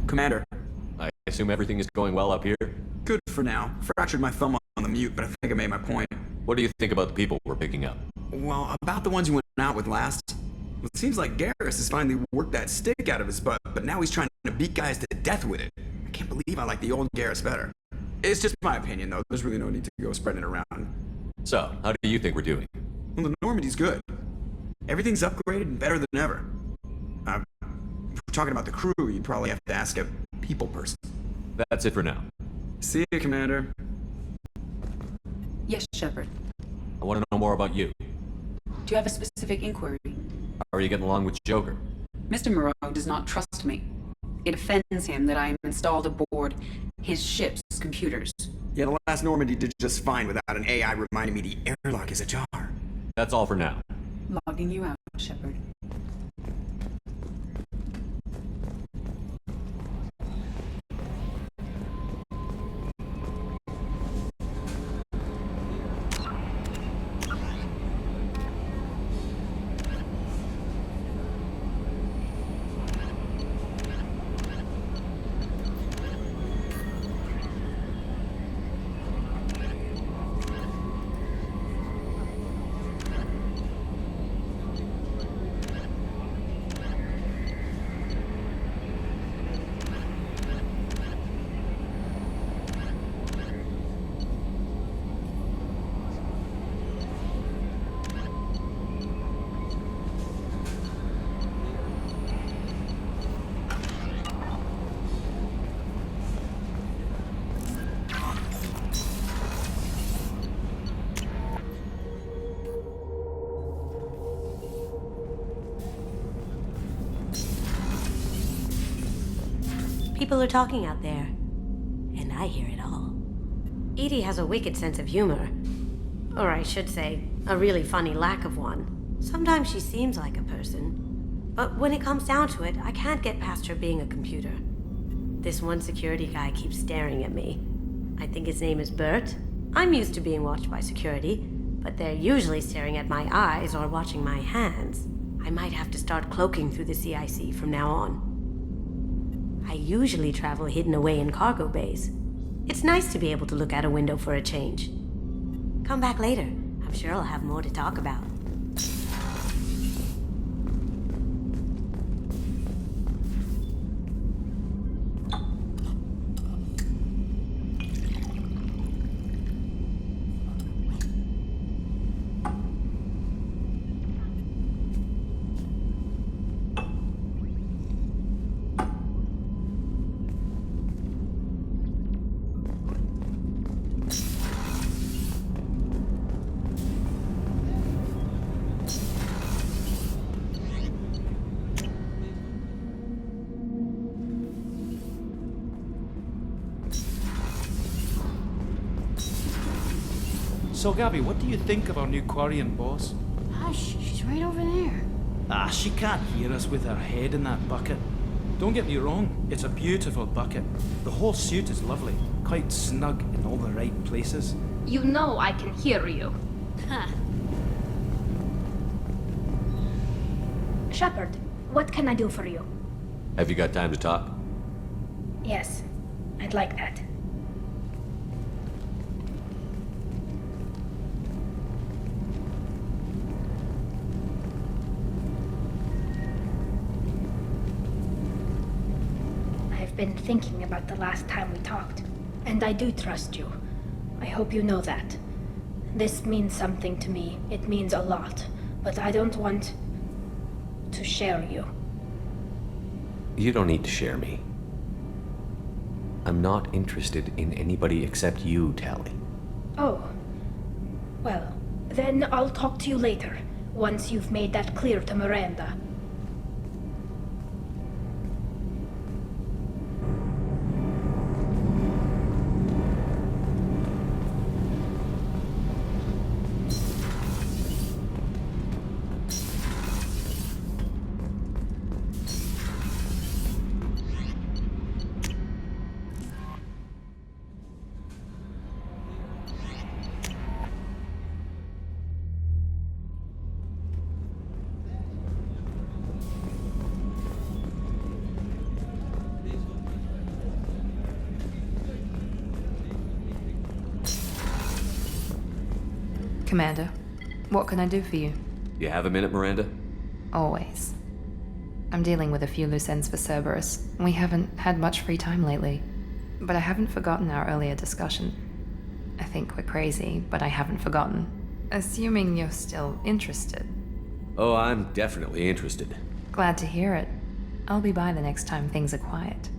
Commander. I assume everything is going well up here? Good for now. Fractured my thumb on the mute, but I think I made my point. What do you think about the people we're picking up? Well, about the ones you went out with last. It seems like Garrus has finally worked that stick out of his butt, but now he's trying to beat guys to death with it. I can't believe I like the old Garrus better. It's just my opinion, though. There's really no need to go spreading it around. So, how do you think we're doing? Well, the Normandy's good. Everything's upgraded and better than ever. If we're talking about the crew, you'd probably have to ask a people person. That's it for now. See you, Commander. Yes, Shepard. I want to know more about you. Do you have a specific inquiry? How are you getting along with Joker? Mr. Moreau does not trust me. It offends him that I am installed aboard his ship's computers. Yeah, the last Normandy did just fine without an AI reminding me the airlock is ajar. That's all for now. Logging you out, Shepard. People are talking out there, and I hear it all. Edie has a wicked sense of humor. Or I should say, a really funny lack of one. Sometimes she seems like a person. But when it comes down to it, I can't get past her being a computer. This one security guy keeps staring at me. I think his name is Bert. I'm used to being watched by security, but they're usually staring at my eyes or watching my hands. I might have to start cloaking through the CIC from now on. I usually travel hidden away in cargo bays. It's nice to be able to look out a window for a change. Come back later. I'm sure I'll have more to talk about. So, Gabby, what do you think of our new Quarian boss? Hush, she's right over there. Ah, she can't hear us with her head in that bucket. Don't get me wrong, it's a beautiful bucket. The whole suit is lovely, quite snug in all the right places. You know I can hear you. Huh. Shepard, what can I do for you? Have you got time to talk? Yes, I'd like that. I've been thinking about the last time we talked, and I do trust you. I hope you know that. This means something to me. It means a lot, but I don't want to share you. You don't need to share me. I'm not interested in anybody except you, Tally. Oh. Well, then I'll talk to you later, once you've made that clear to Miranda. Commander, what can I do for you? You have a minute, Miranda? Always. I'm dealing with a few loose ends for Cerberus. We haven't had much free time lately. But I haven't forgotten our earlier discussion. I think we're crazy, but I haven't forgotten. Assuming you're still interested. Oh, I'm definitely interested. Glad to hear it. I'll be by the next time things are quiet.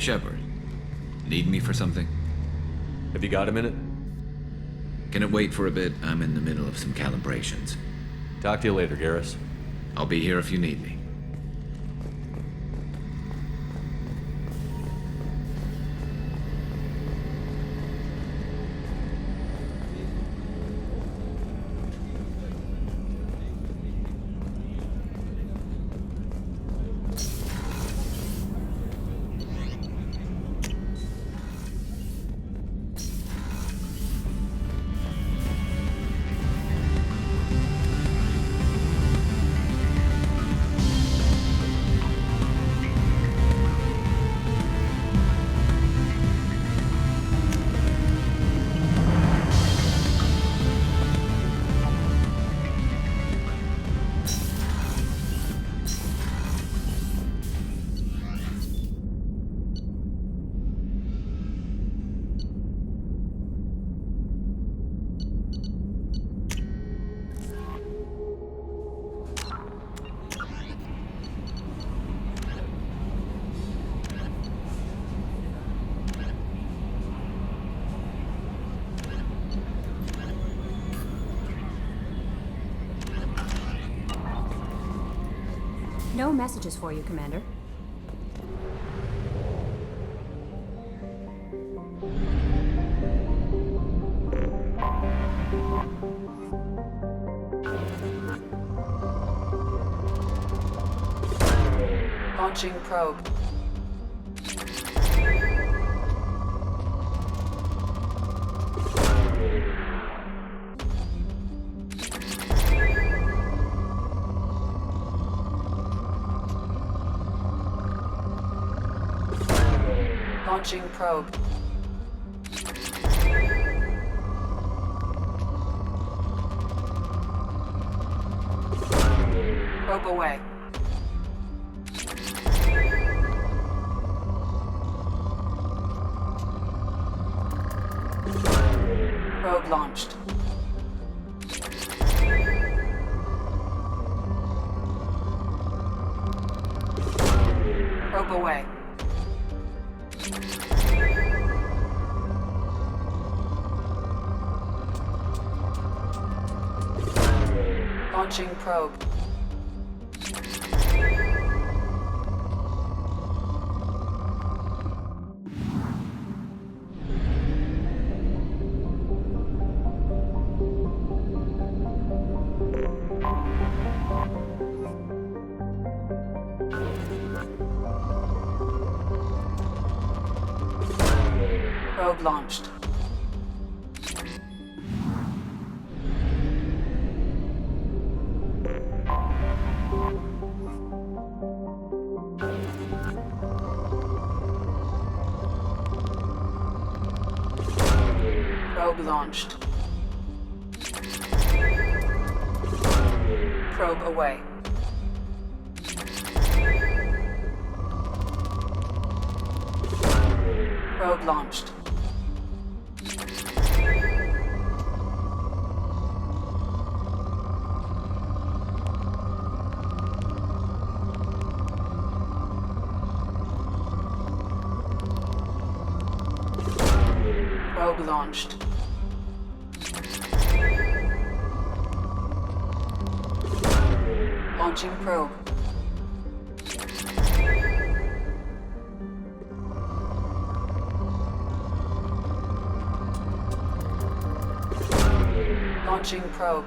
Shepard. Need me for something? Have you got a minute? Can it wait for a bit? I'm in the middle of some calibrations. Talk to you later, Garrus. I'll be here if you need me. No messages for you, Commander. Launching probe. Launching probe. Probe away. Probe launched. Probe away. Launching probe. Probe launched. Probe launched. Probe away. Probe launched. Probe launched. Launching probe. Launching probe.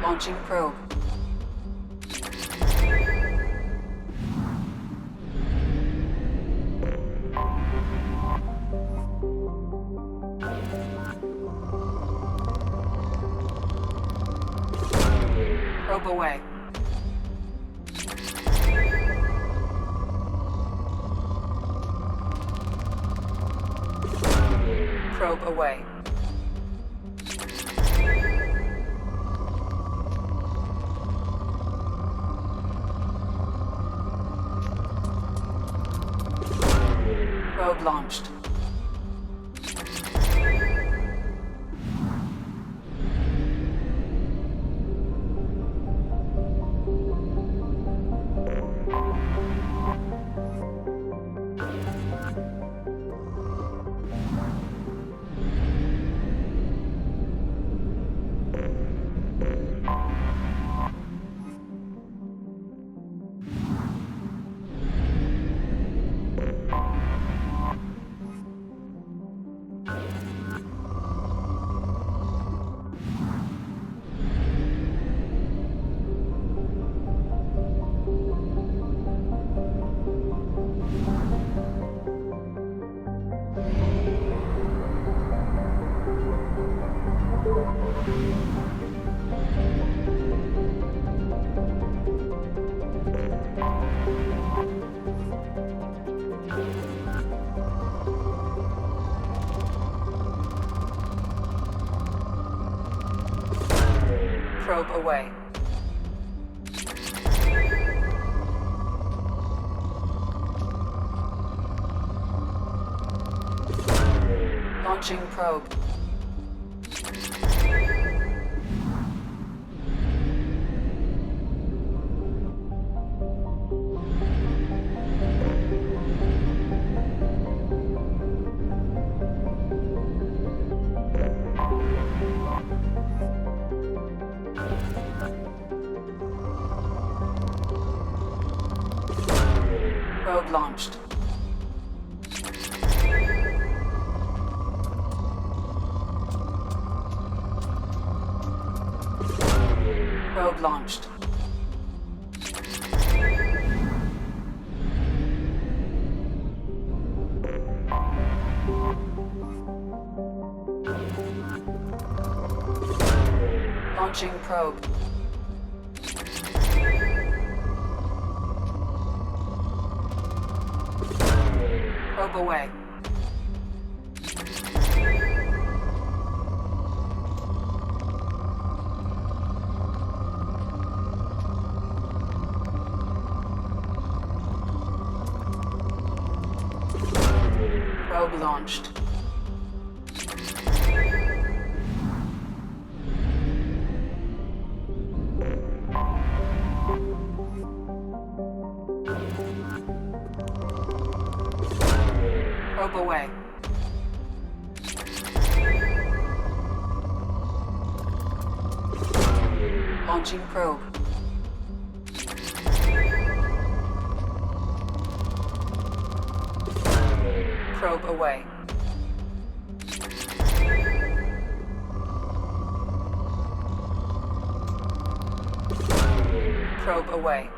Launching probe. Probe away. Probe away. Probe launched. Probe away. Launching probe. Probe launched. Probe launched. Launching probe. Probe away. Probe launched. Probe away. Launching probe. Probe away. Probe away.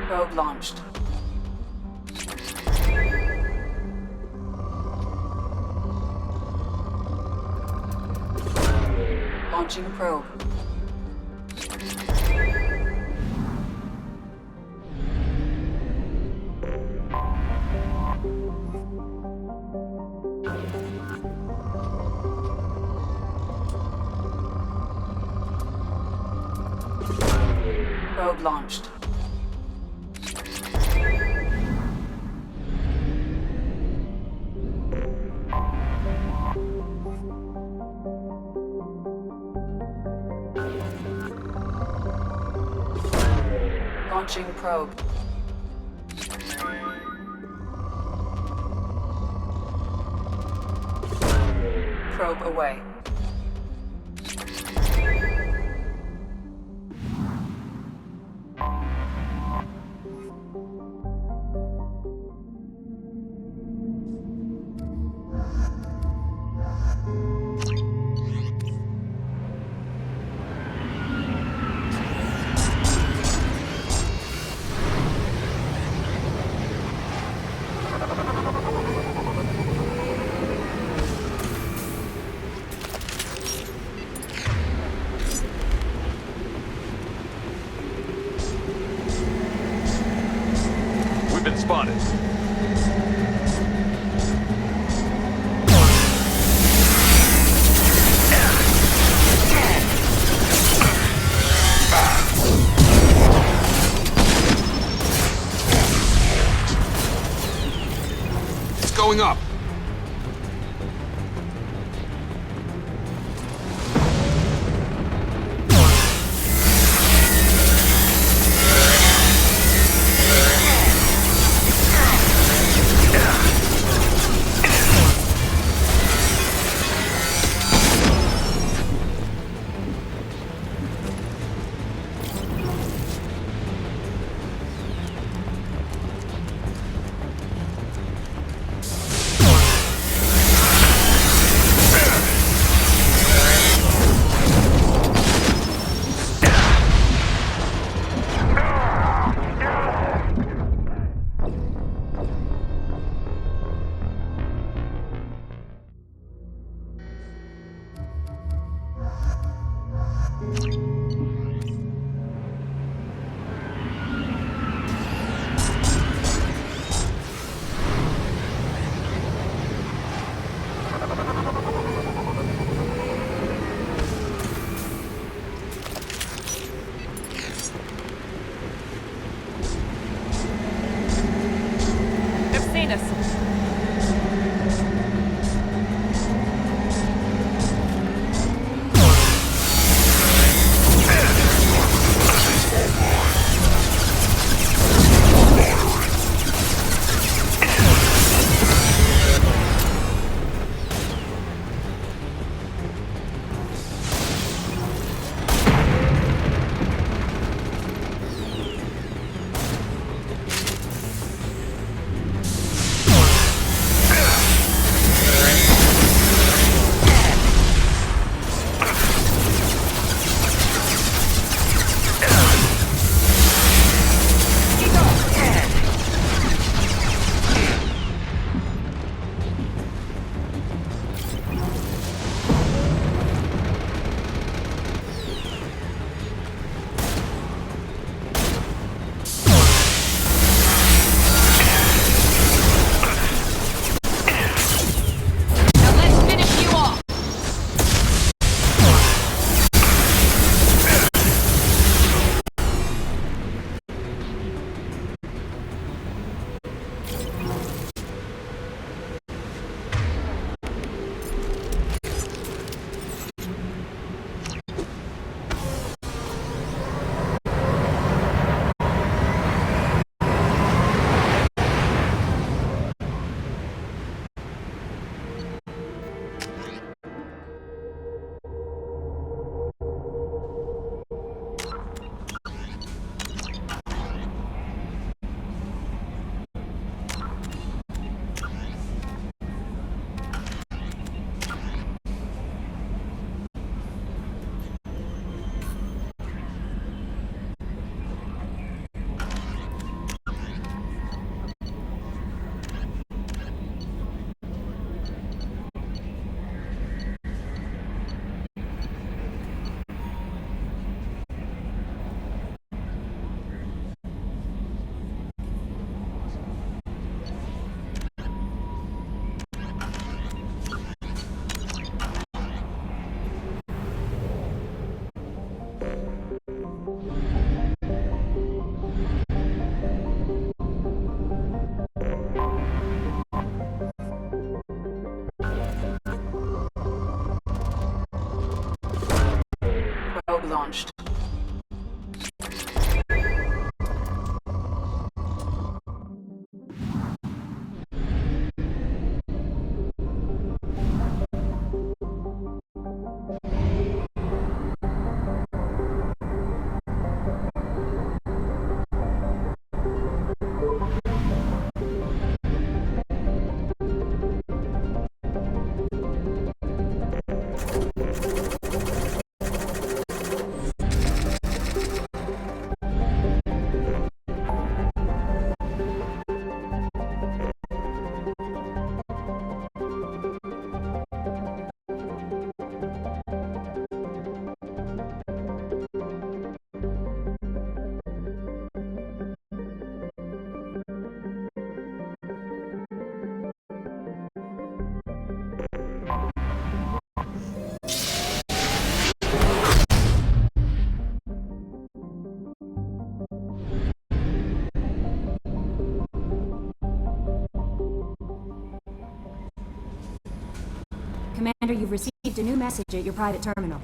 Probe launched. Launching probe. Probe launched. Launching probe. Probe away. We've been spotted. It's going up. behind us. Launched. Commander, you've received a new message at your private terminal.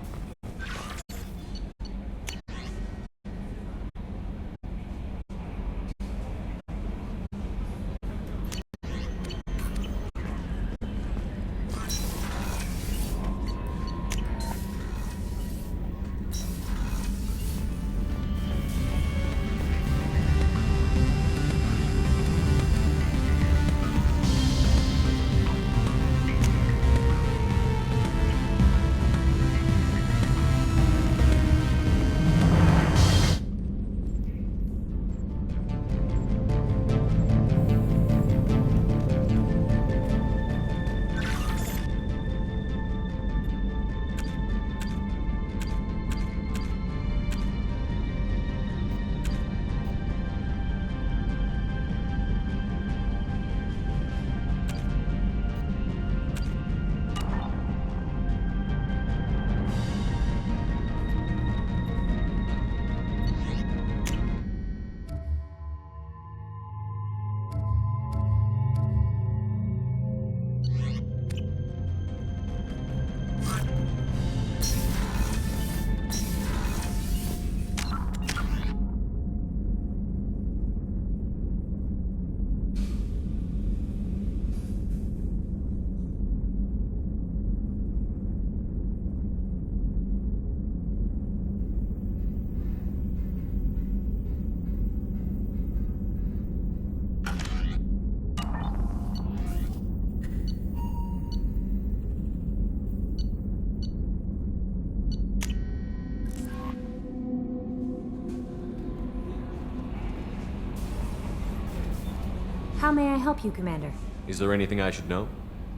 How may I help you, Commander? Is there anything I should know?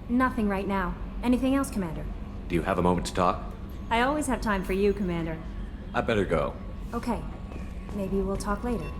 Nothing right now. Anything else, Commander? Do you have a moment to talk? I always have time for you, Commander. I better go. Okay. Maybe we'll talk later.